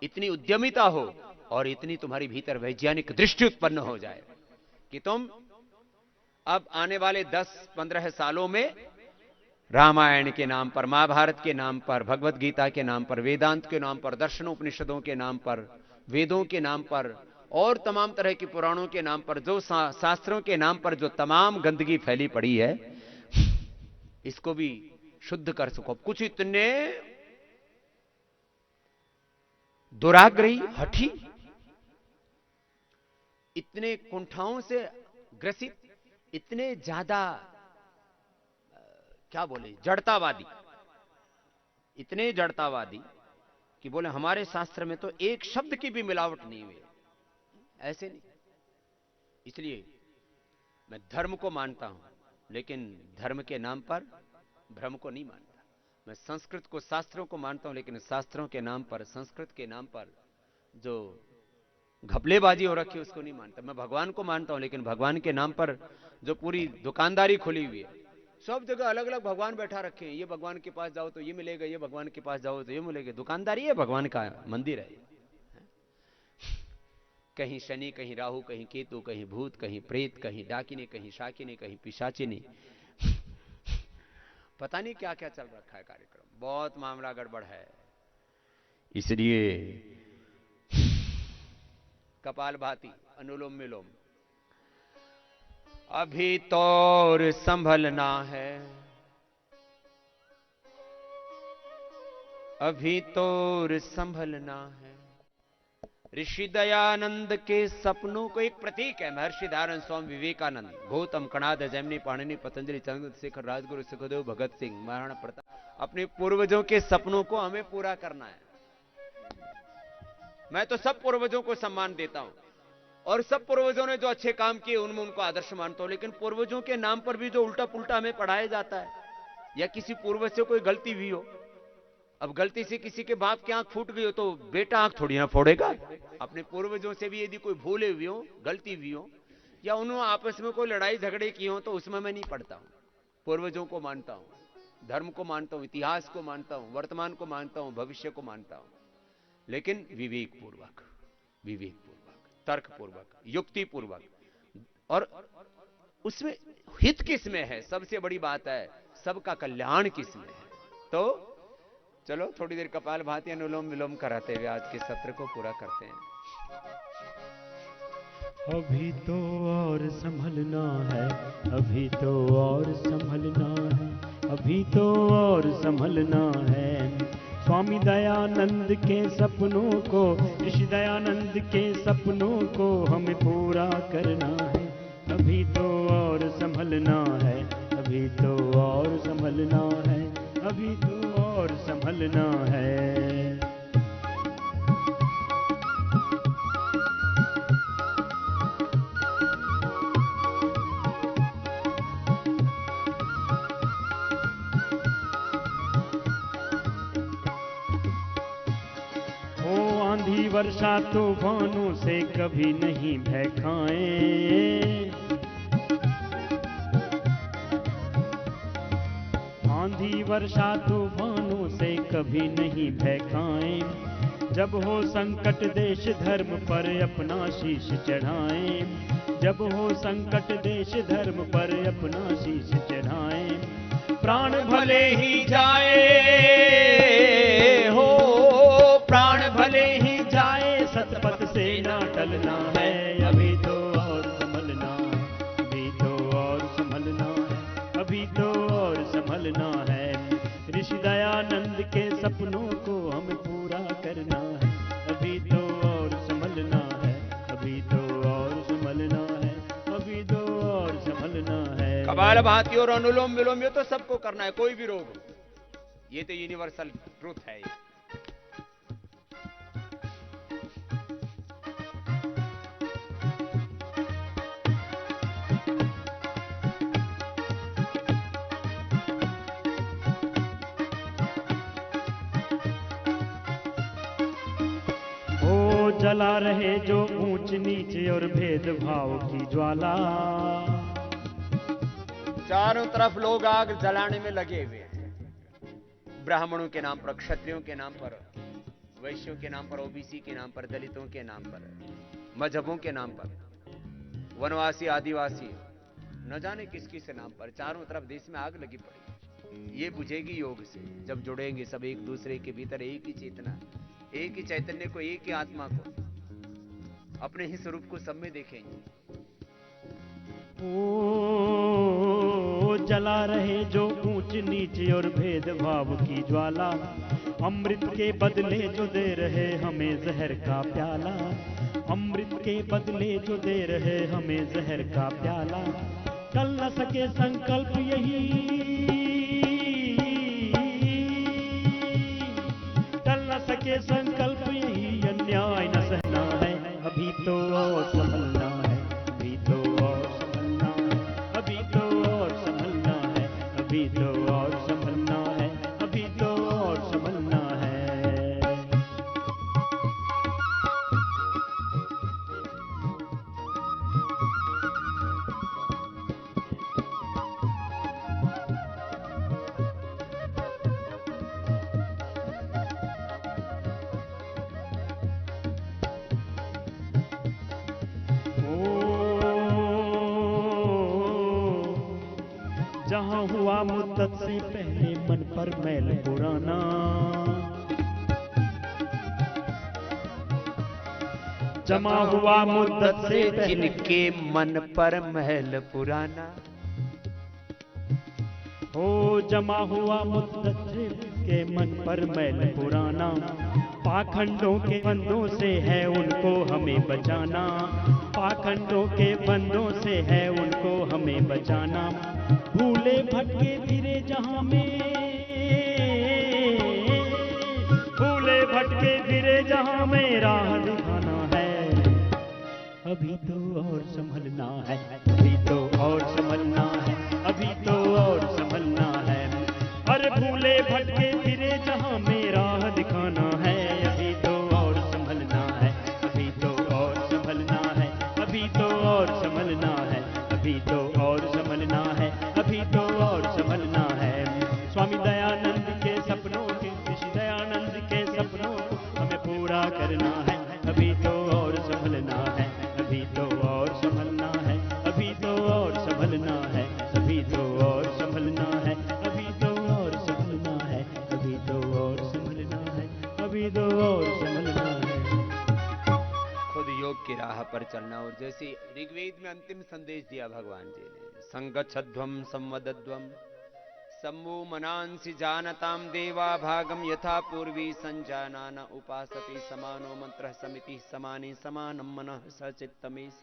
इतनी उद्यमिता हो, और इतनी तुम्हारे भीतर वैज्ञानिक दृष्टि उत्पन्न हो जाए कि तुम अब आने वाले 10-15 सालों में रामायण के नाम पर, महाभारत के नाम पर, भगवत गीता के नाम पर, वेदांत के नाम पर, दर्शनोपनिषदों के नाम पर, वेदों के नाम पर, और तमाम तरह के पुराणों के नाम पर, जो शास्त्रों के नाम पर जो तमाम गंदगी फैली पड़ी है, इसको भी शुद्ध कर सको। कुछ इतने दुराग्रही, हठी, इतने कुंठाओं से ग्रसित, इतने ज्यादा क्या बोले, जड़तावादी, इतने जड़तावादी कि बोले हमारे शास्त्र में तो एक शब्द की भी मिलावट नहीं हुई। ऐसे नहीं। इसलिए मैं धर्म को मानता हूं, लेकिन धर्म के नाम पर भ्रम को नहीं मानता। मैं संस्कृत को, शास्त्रों को मानता हूं, लेकिन शास्त्रों के नाम पर, संस्कृत के नाम पर जो घपलेबाजी हो रखी है उसको नहीं मानता। मैं भगवान को मानता हूं, लेकिन भगवान के नाम पर जो पूरी दुकानदारी खुली हुई है, सब जगह अलग अलग भगवान बैठा रखे हैं, ये भगवान के पास जाओ तो ये मिलेगा, ये भगवान के पास जाओ तो ये मिलेगा। दुकानदारी है, भगवान का मंदिर है। कहीं शनि, कहीं राहु, कहीं केतु, कहीं भूत, कहीं प्रेत, कहीं डाकिनी, कहीं शाकिनी, कहीं पिशाचिनी, पता नहीं क्या क्या चल रखा है कार्यक्रम। बहुत मामला गड़बड़ है। इसलिए कपालभाति, अनुलोम विलोम, अभी तो और संभलना है, अभी तो और संभलना है। ऋषि दयानंद के सपनों को एक प्रतीक है महर्षि दयानंद, स्वामी विवेकानंद, गौतम, कणाद, जैमिनी, पाणिनि, पतंजलि, चंद्रशेखर, राजगुरु, सुखदेव, भगत सिंह, महाराणा प्रताप। अपने पूर्वजों के सपनों को हमें पूरा करना है। मैं तो सब पूर्वजों को सम्मान देता हूं, और सब पूर्वजों ने जो अच्छे काम किए उनमें उनको आदर्श मानता हूं, लेकिन पूर्वजों के नाम पर भी जो उल्टा पुल्टा हमें पढ़ाया जाता है, या किसी पूर्वज से कोई गलती हुई हो, अब गलती से किसी के बाप की आंख फूट गई हो तो बेटा आंख थोड़ी ना फोड़ेगा। अपने पूर्वजों से भी यदि कोई भूले हुई हो, गलती हुई हो, या उन्होंने आपस में कोई लड़ाई झगड़े की हो, तो उसमें मैं नहीं पढ़ता हूं। पूर्वजों को मानता हूं, धर्म को मानता हूं, इतिहास को मानता हूं, वर्तमान को मानता हूं, भविष्य को मानता हूं, लेकिन विवेकपूर्वक, तर्कपूर्वक, युक्तिपूर्वक। और उसमें हित किसमें है, सबसे बड़ी बात है, सबका कल्याण किसमें है। तो चलो थोड़ी देर कपालभाति, अनुलोम विलोम कराते हुए आज के सत्र को पूरा करते हैं। अभी तो और संभलना है, अभी तो और संभलना है, अभी तो और संभलना है। स्वामी दयानंद के सपनों को, ऋषि दयानंद के सपनों को हमें पूरा करना है। अभी तो और संभलना है, अभी तो और संभलना है, अभी तो और संभलना है। आंधी वर्षा तूफानों से कभी नहीं भय खाएं। आंधी वर्षा तूफानों से कभी नहीं भय खाएं। जब हो संकट देश धर्म पर अपना शीश चढ़ाएं। जब हो संकट देश धर्म पर अपना शीश चढ़ाएं। प्राण भले ही जाए हो, प्राण भले ही जाए, सतपथ से ना टलना है। अभी तो और संभलना है, अभी तो और संभलना है, अभी तो और संभलना है। ऋषि दयानंद के सपनों को हमें पूरा करना है। अभी तो और संभलना है, अभी तो और संभलना है, अभी तो और संभलना है। कपालभाति और अनुलोम विलोम ये तो सबको करना है, कोई भी रोग हो। ये तो यूनिवर्सल ट्रूथ है। जला रहे जो ऊंच नीच और भेदभाव की ज्वाला। चारों तरफ लोग आग जलाने में लगे हुए हैं। ब्राह्मणों के नाम पर, क्षत्रियों के नाम पर, वैश्यों के नाम पर, ओबीसी के नाम पर, दलितों के नाम पर, मजहबों के नाम पर, वनवासी, आदिवासी, न जाने किस किस नाम पर चारों तरफ देश में आग लगी पड़ी। ये बुझेगी योग से, जब जुड़ेंगे सब एक दूसरे के भीतर एक ही चेतना, एक ही चैतन्य को, एक ही आत्मा को, अपने ही स्वरूप को सब में देखेंगे। ओ जला रहे जो ऊंच नीच और भेदभाव की ज्वाला। अमृत के बदले जो दे रहे हमें जहर का प्याला। अमृत के बदले जो दे रहे हमें जहर का प्याला। टल न सके संकल्प यही, टल न सके संकल्प यही, अन्याय न सहना है। अभी तो और संभलना है, अभी तो और संभलना है, अभी तो और संभलना है, अभी तो और संभलना है, अभी तो और संभलना है। जहां हुआ मुद्दत से पहले मन पर मैल पुराना। जमा हुआ मुद्दत से जिनके मन पर महल पुराना। हो जमा हुआ मुद्दत से के मन पर मैल पुराना। पाखंडों के बंदों से है उनको हमें बचाना। पाखंडों के बंदों से है उनको हमें बचाना। भूले भटके फिरे जहां में, भूले भटके फिरे जहां में राह दिखाना है। अभी तो और संभलना है, अभी तो और संभलना है, अभी तो और संभलना है। अरे भूले भटके फिरे जहां में राह दिखाना है। अभी तो और संभलना है, अभी तो और संभलना है, अभी तो और संभलना है, अभी तो और संभलना है, अभी तो और संभलना है। स्वामी दयानंद के सपनों के, ऋषि दयानंद के सपनों को हमें पूरा करना है। अभी तो और संभलना है, अभी तो और संभलना है, अभी तो और संभलना है, अभी तो और संभलना है, अभी तो और संभलना है, अभी तो और संभलना है, अभी तो और संभलना है। खुद योग की राह पर चलना। और जैसे ऋग्वेद में अंतिम संदेश दिया भगवान जी ने, संगच्छध्वम संवदध्वम सम्मो मनांसि जानताम देवा भागम यथा पूर्वी संजानान उपासते समानो मंत्र समिति समाने समानम मनः सचित्तमेष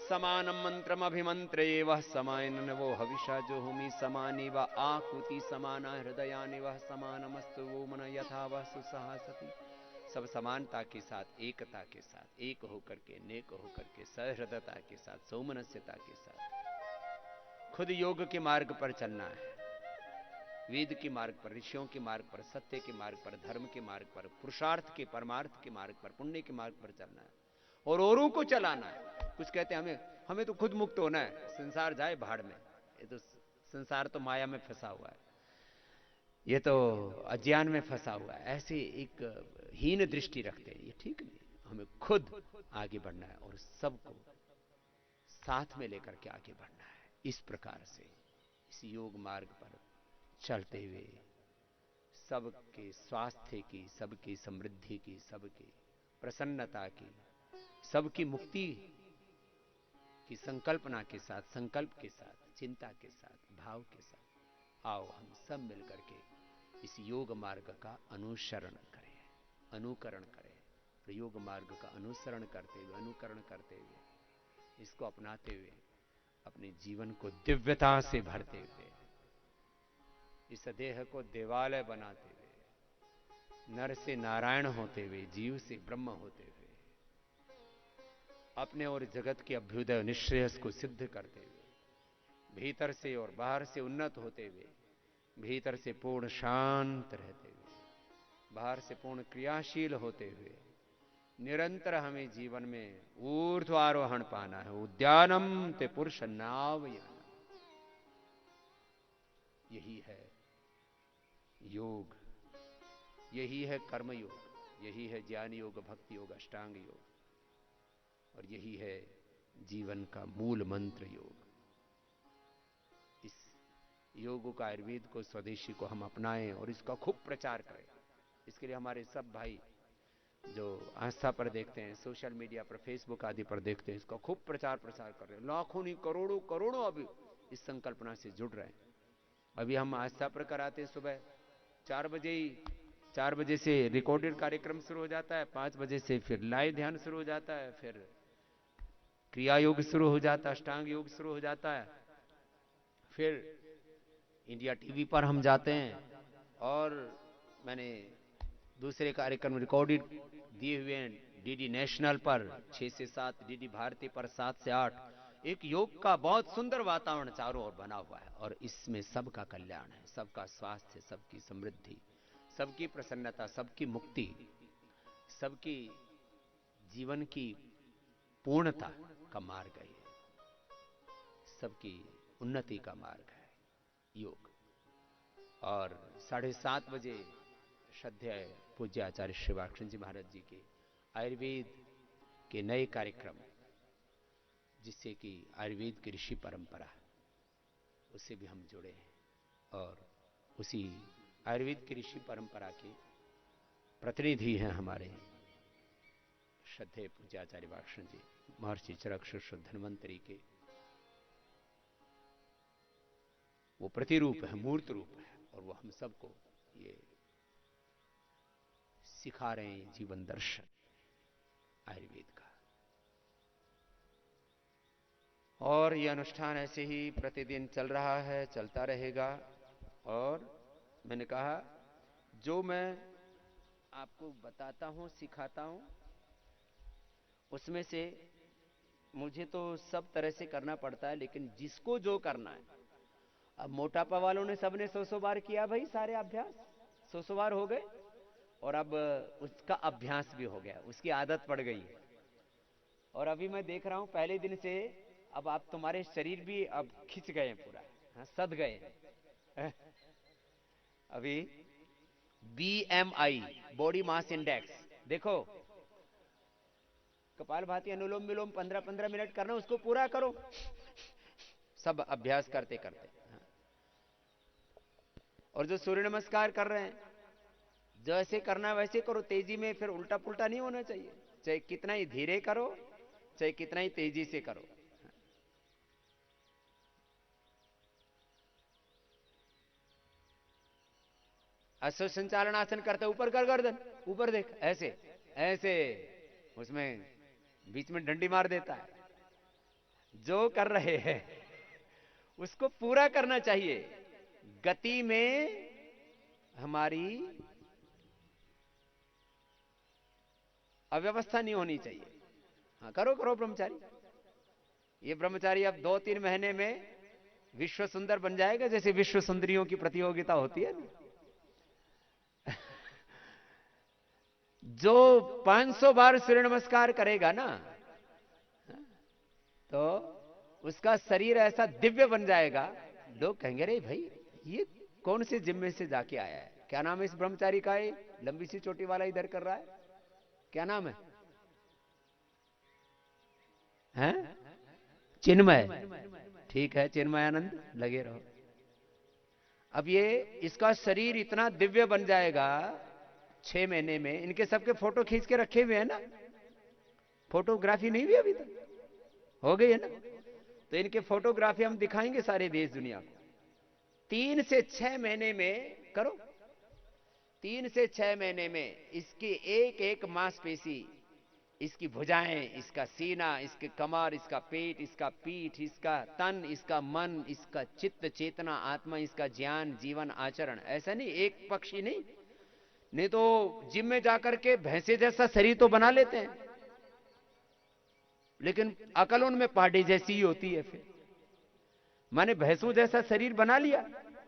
समानम मंत्रम अभिमंत्रे वह समायन वो हविषा जो हुमि समाने व आकुति समाना हृदयानि वह समानमस्तु वो मन यथा वह सुसहासति। सब समानता के साथ, एकता के साथ, एक होकर के, नेक होकर के, सहृदयता के साथ, सौमनस्यता के साथ खुद योग के मार्ग पर चलना है। वेद के मार्ग पर, ऋषियों के मार्ग पर, सत्य के मार्ग पर, धर्म के मार्ग पर, पुरुषार्थ के, परमार्थ के मार्ग पर, पुण्य के मार्ग पर चलना है और औरों को चलाना है। कुछ कहते हैं हमें तो खुद मुक्त होना है, संसार जाए भाड़ में। ये तो संसार तो माया में फंसा हुआ है, ये तो अज्ञान में फंसा हुआ है, ऐसे एक हीन दृष्टि रखते हैं। ये ठीक नहीं, हमें खुद आगे बढ़ना है और सबको साथ में लेकर के आगे बढ़ना है। इस प्रकार से इस योग मार्ग पर चलते हुए सबके स्वास्थ्य की, सबकी समृद्धि की, सबकी प्रसन्नता की, सबकी मुक्ति की संकल्पना के साथ, संकल्प के साथ, चिंता के साथ, भाव के साथ आओ हम सब मिलकर के इस योग मार्ग का अनुसरण करें, अनुकरण करें। योग मार्ग का अनुसरण करते हुए, अनुकरण करते हुए, इसको अपनाते हुए अपने जीवन को दिव्यता से भरते हुए, इस देह को देवालय बनाते हुए, नर से नारायण होते हुए, जीव से ब्रह्म होते हुए, अपने और जगत के अभ्युदय निश्रेयस को सिद्ध करते हुए, भीतर से और बाहर से उन्नत होते हुए, भीतर से पूर्ण शांत रहते हुए, बाहर से पूर्ण क्रियाशील होते हुए, निरंतर हमें जीवन में ऊर्ध्वारोहण पाना है। उद्यानम ते पुरुष नावयानम, यही है योग, यही है कर्म योग, यही है ज्ञान योग, भक्ति योग, अष्टांग योग, और यही है जीवन का मूल मंत्र योग। इस योग का, आयुर्वेद को, स्वदेशी को हम अपनाएं और इसका खूब प्रचार करें। इसके लिए हमारे सब भाई जो आस्था पर देखते हैं, सोशल मीडिया पर, फेसबुक आदि पर देखते हैं, इसका खूब प्रचार प्रसार कर रहे हैं। लाखों नहीं, करोड़ों करोड़ों अभी इस संकल्पना से जुड़ रहे हैं। अभी हम आस्था पर कराते हैं सुबह 4 बजे ही, 4 बजे से रिकॉर्डेड कार्यक्रम शुरू हो जाता है, 5 बजे से फिर लाइव ध्यान शुरू हो जाता है, फिर क्रिया योग शुरू हो जाता है, अष्टांग योग शुरू हो जाता है, फिर इंडिया टीवी पर हम जाते हैं और मैंने दूसरे कार्यक्रम रिकॉर्डेड दिए हुए हैं डीडी नेशनल पर 6 से 7, डीडी भारती पर 7 से 8। एक योग का बहुत सुंदर वातावरण चारों ओर बना हुआ है और इसमें सबका कल्याण है, सबका स्वास्थ्य, सबकी समृद्धि, सबकी प्रसन्नता, सबकी मुक्ति, सबकी जीवन की पूर्णता का मार्ग है, सबकी उन्नति का मार्ग है योग। और 7:30 बजे श्रद्धेय पूज्य आचार्य श्री वात्सल्य जी महाराज जी के आयुर्वेद के नए कार्यक्रम, जिससे कि आयुर्वेद की ऋषि परंपरा, उससे भी हम जुड़े हैं और उसी आयुर्वेद की ऋषि परंपरा के प्रतिनिधि हैं हमारे श्रद्धेय पूज्य आचार्य वात्सल्य जी, महर्षि चरक धन्वंतरी के वो प्रतिरूप है, मूर्त रूप है, और वो हम सबको ये सिखा रहे हैं जीवन दर्शन आयुर्वेद का। और ये अनुष्ठान ऐसे ही प्रतिदिन चल रहा है, चलता रहेगा। और मैंने कहा जो मैं आपको बताता हूं, सिखाता हूं, उसमें से मुझे तो सब तरह से करना पड़ता है, लेकिन जिसको जो करना है, अब मोटापा वालों ने सबने 100 बार किया भाई, सारे अभ्यास 100 बार हो गए, और अब उसका अभ्यास भी हो गया, उसकी आदत पड़ गई है। और अभी मैं देख रहा हूं पहले दिन से अब आप, तुम्हारे शरीर भी अब खिंच गए पूरा, हाँ, सद गए। अभी BMI, बॉडी मास इंडेक्स देखो, कपालभाति, अनुलोम विलोम 15-15 मिनट करना, उसको पूरा करो, सब अभ्यास करते करते। हाँ। और जो सूर्य नमस्कार कर रहे हैं, जैसे करना है वैसे करो, तेजी में फिर उल्टा पुल्टा नहीं होना चाहिए, चाहे कितना ही धीरे करो, चाहे कितना ही तेजी से करो। अश्व संचालन आसन करते, ऊपर कर गर्दन, ऊपर देख, ऐसे ऐसे, उसमें बीच में डंडी मार देता है। जो कर रहे हैं उसको पूरा करना चाहिए, गति में हमारी अव्यवस्था नहीं होनी चाहिए। हाँ, करो करो ब्रह्मचारी, ये ब्रह्मचारी अब 2-3 महीने में विश्व सुंदर बन जाएगा, जैसे विश्व सुंदरियों की प्रतियोगिता होती है ना। जो 500 बार सूर्य नमस्कार करेगा ना, तो उसका शरीर ऐसा दिव्य बन जाएगा, लोग कहेंगे रे भाई ये कौन से जिम में से जाके आया है, क्या नाम है इस ब्रह्मचारी का, ये लंबी सी चोटी वाला इधर कर रहा है, क्या नाम है? हैं? चिन्मय। ठीक है चिन्मयानंद, लगे रहो। अब ये इसका शरीर इतना दिव्य बन जाएगा 6 महीने में। इनके सबके फोटो खींच के रखे हुए हैं ना, फोटोग्राफी नहीं हुई अभी तक, हो गई है ना? तो इनके फोटोग्राफी हम दिखाएंगे सारे देश दुनिया को। 3 से 6 महीने में करो, 3 से 6 महीने में इसकी एक एक मांसपेशी, इसकी भुजाएं, इसका सीना, इसके कमर, इसका पेट, इसका पीठ, इसका तन, इसका मन, इसका चित्त चेतना आत्मा, इसका ज्ञान जीवन आचरण, ऐसा नहीं एक पक्षी नहीं तो जिम में जाकर के भैंसे जैसा शरीर तो बना लेते हैं, लेकिन अकल उनमें पाडे जैसी ही होती है। फिर माने भैंसों जैसा शरीर बना लिया,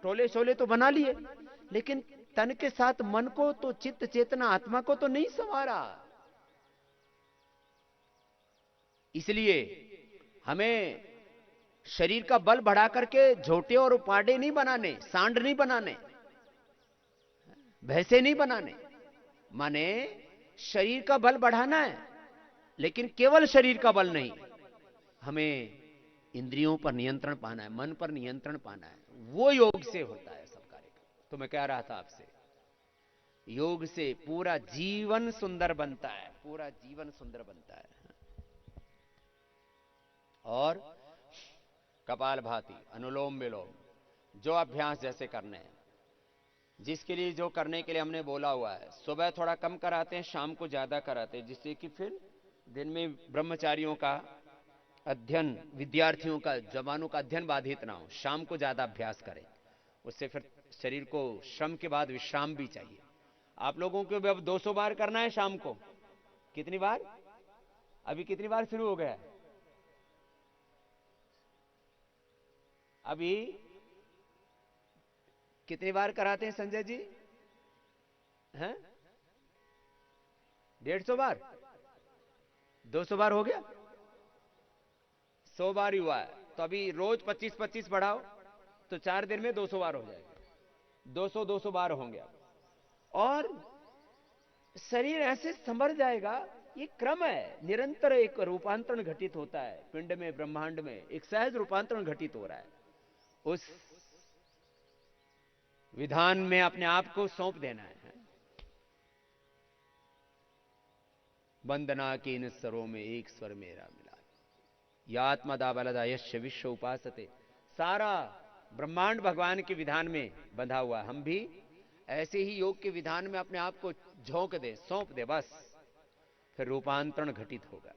टोले शोले तो बना लिए, लेकिन तन के साथ मन को तो, चित्त चेतना आत्मा को तो नहीं संवारा। इसलिए हमें शरीर का बल बढ़ा करके झोटे और उपाडे नहीं बनाने, सांड नहीं बनाने, भैंसे नहीं बनाने। माने शरीर का बल बढ़ाना है, लेकिन केवल शरीर का बल नहीं, हमें इंद्रियों पर नियंत्रण पाना है, मन पर नियंत्रण पाना है। वो योग से होता है सब कार्यक्रम। तो मैं कह रहा था आपसे, योग से पूरा जीवन सुंदर बनता है, पूरा जीवन सुंदर बनता है। और कपालभाति, अनुलोम विलोम, जो अभ्यास जैसे करने हैं, जिसके लिए जो करने के लिए हमने बोला हुआ है, सुबह थोड़ा कम कराते हैं, शाम को ज्यादा कराते हैं, जिससे कि फिर दिन में ब्रह्मचारियों का अध्ययन, विद्यार्थियों का, जवानों का अध्ययन बाधित ना हो। शाम को ज्यादा अभ्यास करें, उससे फिर शरीर को श्रम के बाद विश्राम भी चाहिए। आप लोगों को भी अब 200 बार करना है शाम को। कितनी बार? अभी कितनी बार शुरू हो गया? अभी कितनी बार कराते हैं संजय जी? हैं? 150 बार? 200 बार हो गया? 100 बार ही हुआ है। तो अभी रोज 25-25 बढ़ाओ तो 4 दिन में 200 बार हो जाएगा। 200 बार होंगे। और शरीर ऐसे संभर जाएगा। ये क्रम है, निरंतर एक रूपांतरण घटित होता है पिंड में, ब्रह्मांड में एक सहज रूपांतरण घटित हो रहा है। उस विधान में अपने आप को सौंप देना है। वंदना के इन स्वरों में एक स्वर मेरा मिला, या आत्मदा बलदा यश विश्व उपासते। सारा ब्रह्मांड भगवान के विधान में बंधा हुआ। हम भी ऐसे ही योग के विधान में अपने आप को झोंक दे, सौंप दे, बस फिर रूपांतरण घटित होगा,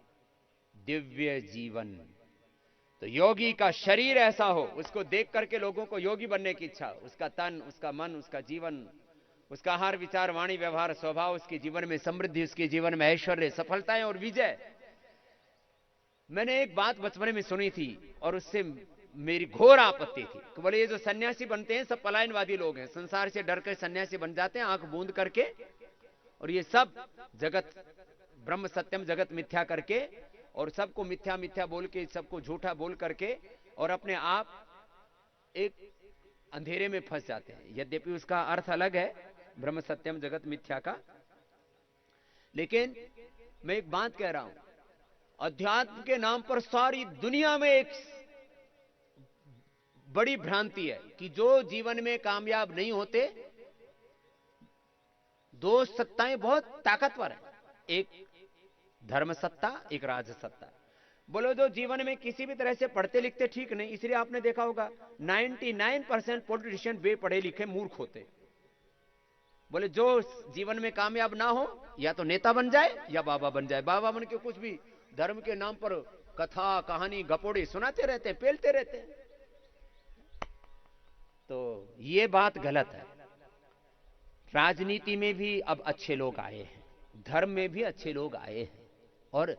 दिव्य जीवन। तो योगी का शरीर ऐसा हो, उसको देख करके लोगों को योगी बनने की इच्छा, उसका तन, उसका मन, उसका जीवन, उसका आहार विचार वाणी व्यवहार स्वभाव, उसके जीवन में समृद्धि, उसके जीवन में ऐश्वर्य, सफलताएं और विजय। मैंने एक बात बचपन में सुनी थी और उससे मेरी घोर आपत्ति थी कि बोले ये जो सन्यासी बनते हैं सब पलायनवादी लोग हैं, संसार से डर कर सन्यासी बन जाते हैं आंख बूंद करके, और ये सब जगत ब्रह्म सत्यम जगत मिथ्या करके, और सबको मिथ्या मिथ्या बोल के, सबको झूठा बोल करके, और अपने आप एक अंधेरे में फंस जाते हैं। यद्यपि उसका अर्थ अलग है ब्रह्म सत्यम जगत मिथ्या का, लेकिन मैं एक बात कह रहा हूं, अध्यात्म के नाम पर सारी दुनिया में एक बड़ी भ्रांति है कि जो जीवन में कामयाब नहीं होते, दो सत्ताएं बहुत ताकतवर हैं, एक धर्म सत्ता, एक राज सत्ता। बोलो जो जीवन में किसी भी तरह से पढ़ते लिखते ठीक नहीं, इसलिए आपने देखा होगा 99% पॉलिटिशियन बेपढ़े लिखे मूर्ख होते। बोले जो जीवन में कामयाब ना हो, या तो नेता बन जाए या बाबा बन जाए। बाबा बन के कुछ भी धर्म के नाम पर कथा कहानी गपोड़ी सुनाते रहते, पेलते रहते। तो ये बात गलत है। राजनीति में भी अब अच्छे लोग आए हैं, धर्म में भी अच्छे लोग आए हैं, और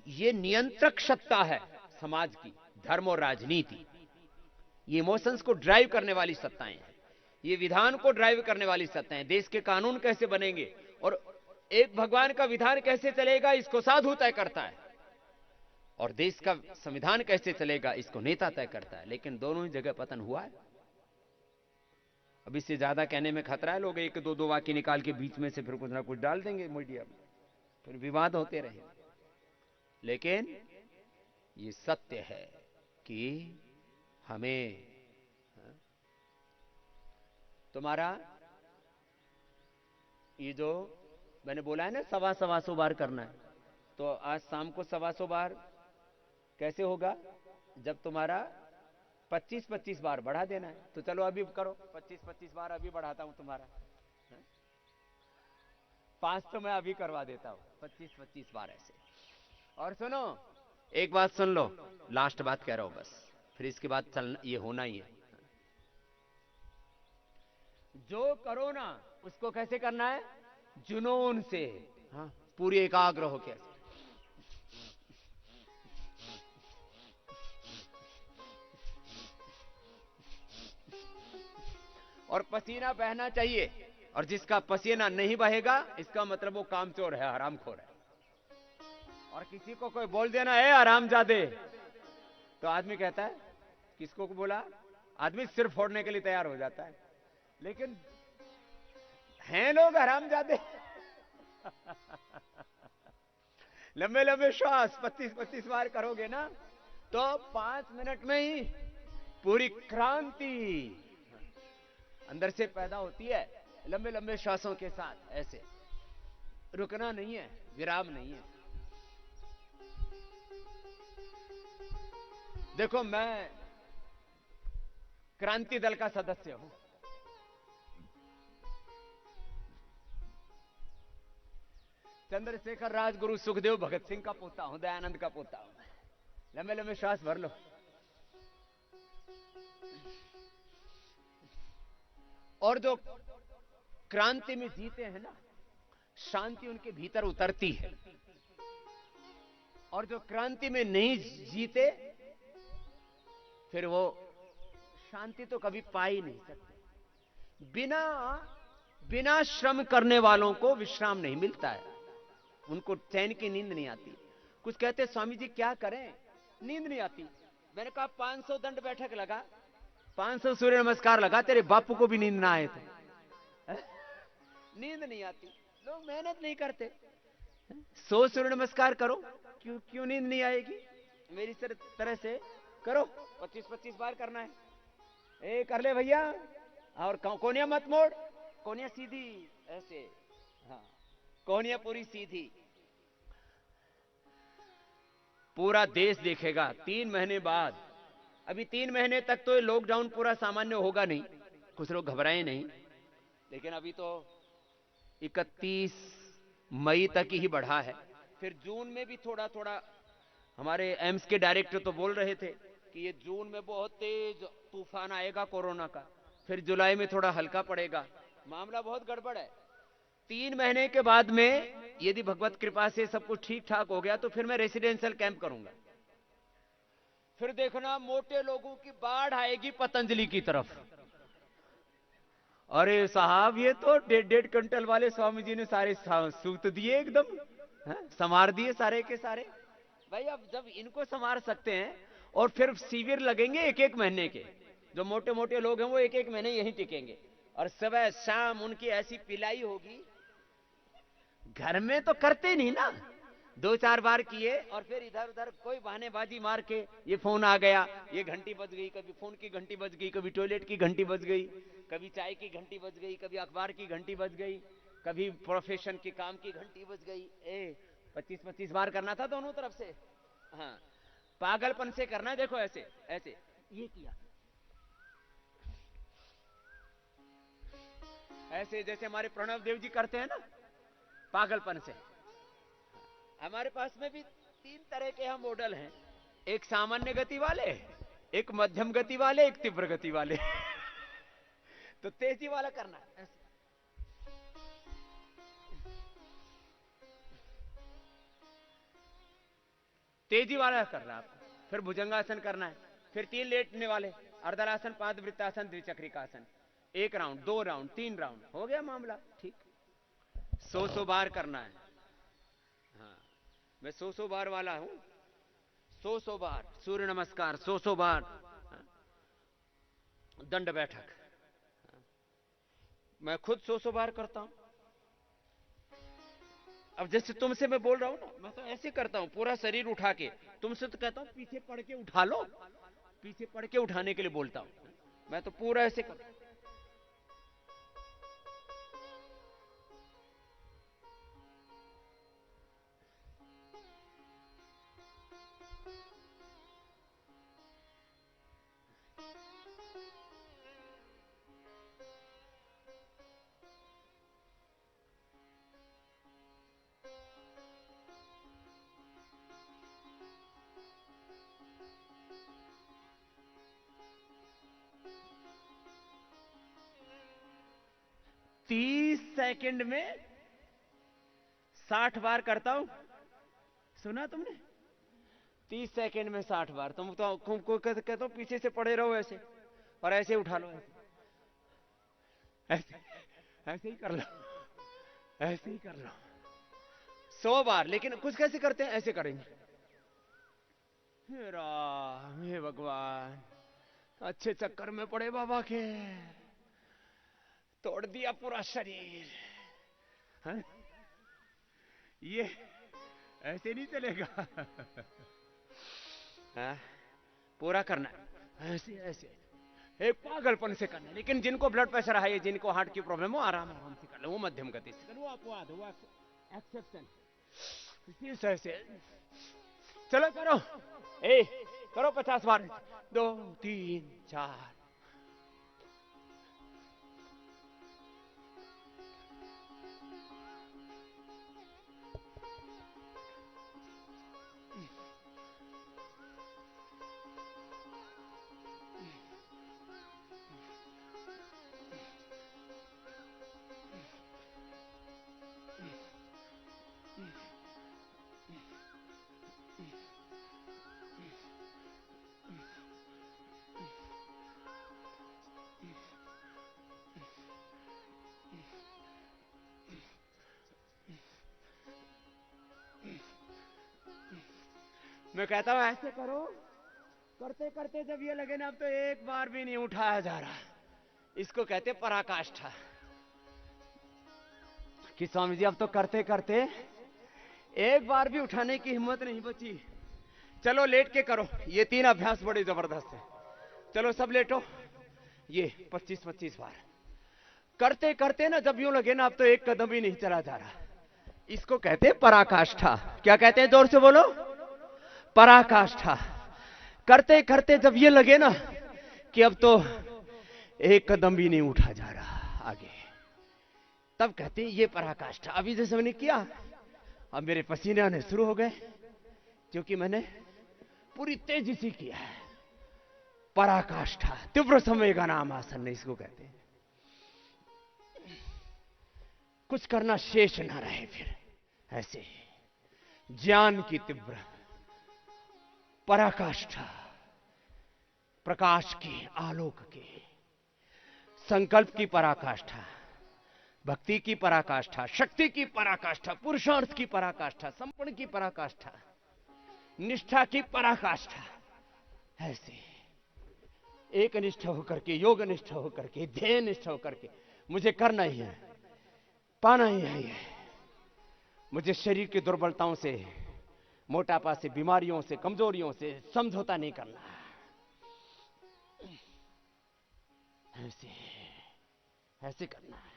ये नियंत्रक सत्ता है समाज की, धर्म और राजनीति। ये इमोशंस को ड्राइव करने वाली सत्ताएं हैं, ये विधान को ड्राइव करने वाली सत्ताएं। देश के कानून कैसे बनेंगे और एक भगवान का विधान कैसे चलेगा, इसको साधु तय करता है, और देश का संविधान कैसे चलेगा, इसको नेता तय करता है। लेकिन दोनों ही जगह पतन हुआ है। अब इससे ज्यादा कहने में खतरा है। लोग एक दो वाक्य निकाल के बीच में से फिर कुछ ना कुछ डाल देंगे मीडिया में, फिर विवाद होते रहे। लेकिन ये सत्य है कि हमें तुम्हारा ये जो मैंने बोला है ना 100 बार करना है, तो आज शाम को 100 बार कैसे होगा, जब तुम्हारा 25 बार बढ़ा देना है। तो चलो अभी करो 25 बार, अभी बढ़ाता हूं तुम्हारा 5 तो मैं अभी करवा देता हूं, 25 बार ऐसे। और सुनो, एक बात सुन लो, लास्ट बात कह रहा हूं बस, फिर इसके बाद चलना, ये होना ही है। जो करो ना उसको कैसे करना है, जुनून से, हाँ, पूरी एकाग्र होकर। और पसीना बहना चाहिए, और जिसका पसीना नहीं बहेगा इसका मतलब वो कामचोर है, हरामखोर है। और किसी को कोई बोल देना है हरामजादे, तो आदमी कहता है, किसको को बोला, आदमी सिर फोड़ने के लिए तैयार हो जाता है। लेकिन हैं लोग हरामजादे। लंबे लंबे श्वास 25 बार करोगे ना, तो 5 मिनट में ही पूरी क्रांति अंदर से पैदा होती है। लंबे लंबे श्वासों के साथ ऐसे रुकना नहीं है, विराम नहीं है। देखो, मैं क्रांति दल का सदस्य हूं। चंद्रशेखर राजगुरु सुखदेव भगत सिंह का पोता हूं, दयानंद का पोता हूं। लंबे लंबे श्वास भर लो। और जो क्रांति में जीते हैं ना, शांति उनके भीतर उतरती है। और जो क्रांति में नहीं जीते, फिर वो शांति तो कभी पा ही नहीं सकते। बिना श्रम करने वालों को विश्राम नहीं मिलता है, उनको चैन की नींद नहीं आती। कुछ कहते स्वामी जी क्या करें, नींद नहीं आती। मैंने कहा 500 दंड बैठक लगा, 500 सूर्य नमस्कार लगा, तेरे बापू को भी नींद ना आए थे। नींद नहीं आती, लोग मेहनत नहीं करते। 100 सूर्य नमस्कार करो, क्यों नींद नहीं आएगी। मेरी तरह से करो, 25 बार करना है। ए कर ले भैया, और कोनिया मत मोड़, कोनिया सीधी ऐसे, हाँ, कोनिया पूरी सीधी। पूरा देश देखेगा 3 महीने बाद। अभी 3 महीने तक तो लॉकडाउन पूरा सामान्य होगा नहीं, कुछ लोग घबराए नहीं, लेकिन अभी तो 31 मई तक ही बढ़ा है। फिर जून में भी थोड़ा थोड़ा, हमारे एम्स के डायरेक्टर तो बोल रहे थे कि ये जून में बहुत तेज तूफान आएगा कोरोना का, फिर जुलाई में थोड़ा हल्का पड़ेगा। मामला बहुत गड़बड़ है। 3 महीने के बाद में यदि भगवत कृपा से सब कुछ ठीक ठाक हो गया तो फिर मैं रेसिडेंशियल कैंप करूंगा। फिर देखना मोटे लोगों की बाढ़ आएगी पतंजलि की तरफ। अरे साहब, ये तो 1.5 क्विंटल वाले स्वामी जी ने सारे सूत दिए, एकदम संवार दिए सारे के सारे। भाई अब जब इनको संवार सकते हैं, और फिर शिविर लगेंगे 1-1 महीने के, जो मोटे मोटे लोग हैं वो 1-1 महीने यहीं टिकेंगे, और सुबह शाम उनकी ऐसी पिलाई होगी। घर में तो करते नहीं ना, 2-4 बार किए और फिर इधर उधर कोई बहानेबाजी मार के, ये फोन आ गया, ये घंटी बज गई, कभी फोन की घंटी बज गई, कभी टॉयलेट की घंटी बज गई, कभी चाय की घंटी बज गई, कभी अखबार की घंटी बज गई, कभी प्रोफेशन के काम की घंटी बज गई। 25 बार करना था दोनों तरफ से। हाँ, पागलपन से करना है। देखो ऐसे ऐसे, ये किया ऐसे, जैसे हमारे प्रणव देव जी करते हैं ना, पागलपन से। हमारे पास में भी 3 तरह के हम मॉडल हैं, एक सामान्य गति वाले, एक मध्यम गति वाले, एक तीव्र गति वाले। तो तेजी वाला करना है ऐसे। तेजी वाला करना है आपको। फिर भुजंगासन करना है, फिर 3 लेटने वाले, अर्धलासन, पादवृत्तासन, द्विचक्रिकासन, 1 राउंड, 2 राउंड, 3 राउंड, हो गया मामला ठीक। 100 बार करना है। हाँ, मैं 100 बार वाला हूं। 100 बार सूर्य नमस्कार, 100 बार दंड बैठक, मैं खुद 100 बार करता हूं। अब जैसे तुमसे मैं बोल रहा हूं ना, मैं तो ऐसे करता हूं, पूरा शरीर उठा के। तुमसे तो कहता हूं पीछे पड़ के उठा लो, पीछे पड़ के उठाने के लिए बोलता हूं। मैं तो पूरा ऐसे करता हूं। तीस सेकंड में 60 बार करता हूं। सुना तुमने? 30 सेकंड में 60 बार। तुम तो कहता हूं पीछे से पड़े रहो ऐसे, और ऐसे उठा लो, ऐसे ऐसे ही कर लो, ऐसे ही कर लो 100 बार। लेकिन कुछ कैसे करते हैं, ऐसे करेंगे। हे राम, हे भगवान, अच्छे चक्कर में पड़े बाबा के, तोड़ दिया पूरा शरीर। हाँ? ये ऐसे नहीं चलेगा। हाँ? पूरा करना है ऐसे ऐसे, एक पागलपन से करना है। लेकिन जिनको ब्लड प्रेशर है, जिनको हार्ट की प्रॉब्लम हो, आराम आराम से कर लो, वो मध्यम गति से करो। अपवाद हुआ एक्सेप्शन ऐसे। चलो करो, करो 50 बार, 2 3 4। मैं कहता हूं ऐसे करो, करते करते जब ये लगे ना अब तो एक बार भी नहीं उठाया जा रहा, इसको कहते पराकाष्ठा। कि स्वामी जी अब तो करते करते एक बार भी उठाने की हिम्मत नहीं बची। चलो लेट के करो, ये 3 अभ्यास बड़े जबरदस्त है। चलो सब लेटो, ये 25-25 बार करते करते ना जब यूं लगे ना अब तो एक कदम भी नहीं चला जा रहा, इसको कहते पराकाष्ठा। क्या कहते हैं, जोर से बोलो, पराकाष्ठा। करते करते जब ये लगे ना कि अब तो एक कदम भी नहीं उठा जा रहा आगे, तब कहते हैं ये पराकाष्ठा। अभी जैसे मैंने किया, अब मेरे पसीने आने शुरू हो गए, क्योंकि मैंने पूरी तेजी से किया है। पराकाष्ठा, तीव्र संवेगा नाम आसन इसको कहते हैं। कुछ करना शेष ना रहे, फिर ऐसे ज्ञान की तीव्र पराकाष्ठा, प्रकाश की, आलोक की, संकल्प की पराकाष्ठा, भक्ति की पराकाष्ठा, शक्ति की पराकाष्ठा, पुरुषार्थ की पराकाष्ठा, समर्पण की पराकाष्ठा, निष्ठा की पराकाष्ठा। ऐसे एक निष्ठ होकर के, योग निष्ठ होकर के, ध्येय निष्ठ होकर के मुझे करना ही है, पाना ही है। मुझे शरीर की दुर्बलताओं से, मोटापा से, बीमारियों से, कमजोरियों से समझौता नहीं करना। ऐसे ऐसे करना है।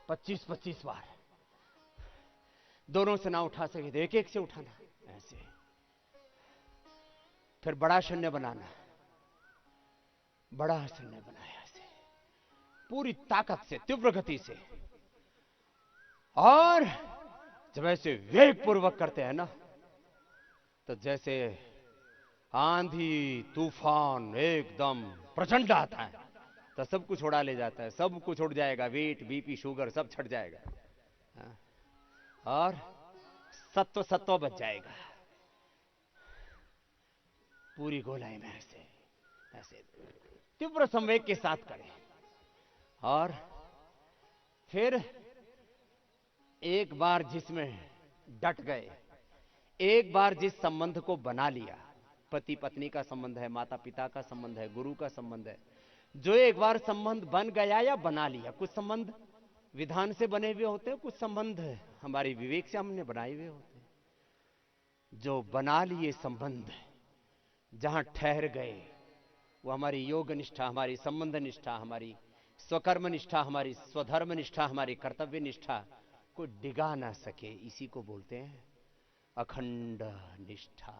25-25 बार। दोनों से ना उठा सके तो एक एक से उठाना, ऐसे। फिर बड़ा शून्य बनाना, बड़ा शून्य बनाया ऐसे पूरी ताकत से, तीव्र गति से। और जब ऐसे वेग पूर्वक करते हैं ना, तो जैसे आंधी तूफान एकदम प्रचंड आता है, तो सब कुछ उड़ा ले जाता है, सब कुछ उड़ जाएगा, वेट, बीपी, शुगर सब छट जाएगा, और सत्व बच जाएगा। पूरी गोलाई में ऐसे ऐसे तीव्र संवेग के साथ करें। और फिर एक बार जिसमें डट गए, एक बार जिस संबंध को बना लिया, पति पत्नी का संबंध है, माता पिता का संबंध है, गुरु का संबंध है, जो एक बार संबंध बन गया या बना लिया, कुछ संबंध विधान से बने हुए होते हैं, कुछ संबंध हमारे विवेक से हमने बनाए हुए होते हैं। जो बना लिए संबंध जहां ठहर गए, वो हमारी योग निष्ठा, हमारी संबंध निष्ठा, हमारी स्वकर्म निष्ठा, हमारी स्वधर्म निष्ठा, हमारी कर्तव्य निष्ठा को डिगा ना सके। इसी को बोलते हैं अखंड निष्ठा,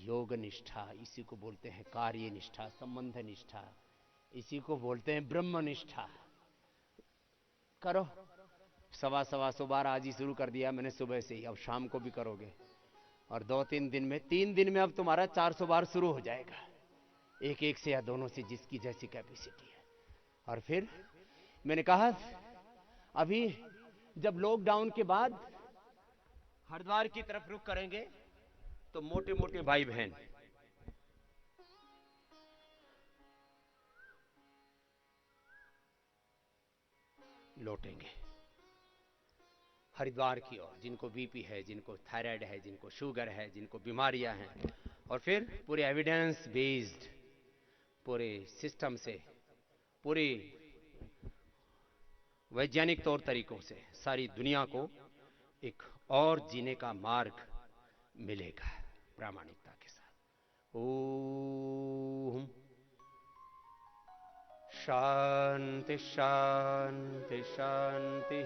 योग निष्ठा। इसी को बोलते हैं कार्य निष्ठा, संबंध निष्ठा। इसी को बोलते हैं ब्रह्म निष्ठा। करो 112 बार आज ही शुरू कर दिया मैंने सुबह से ही, अब शाम को भी करोगे और 2-3 दिन में, 3 दिन में अब तुम्हारा 400 बार शुरू हो जाएगा, एक एक से या दोनों से, जिसकी जैसी कैपेसिटी है। और फिर मैंने कहा अभी जब लॉकडाउन के बाद हरिद्वार की तरफ रुख करेंगे तो मोटे मोटे भाई बहन लौटेंगे हरिद्वार की ओर, जिनको बीपी है, जिनको थायराइड है, जिनको शुगर है, जिनको बीमारियां हैं। और फिर पूरे एविडेंस बेस्ड, पूरे सिस्टम से, पूरे वैज्ञानिक तौर तरीकों से सारी दुनिया को एक और जीने का मार्ग मिलेगा प्रामाणिकता के साथ। ओम शांति शांति शांति।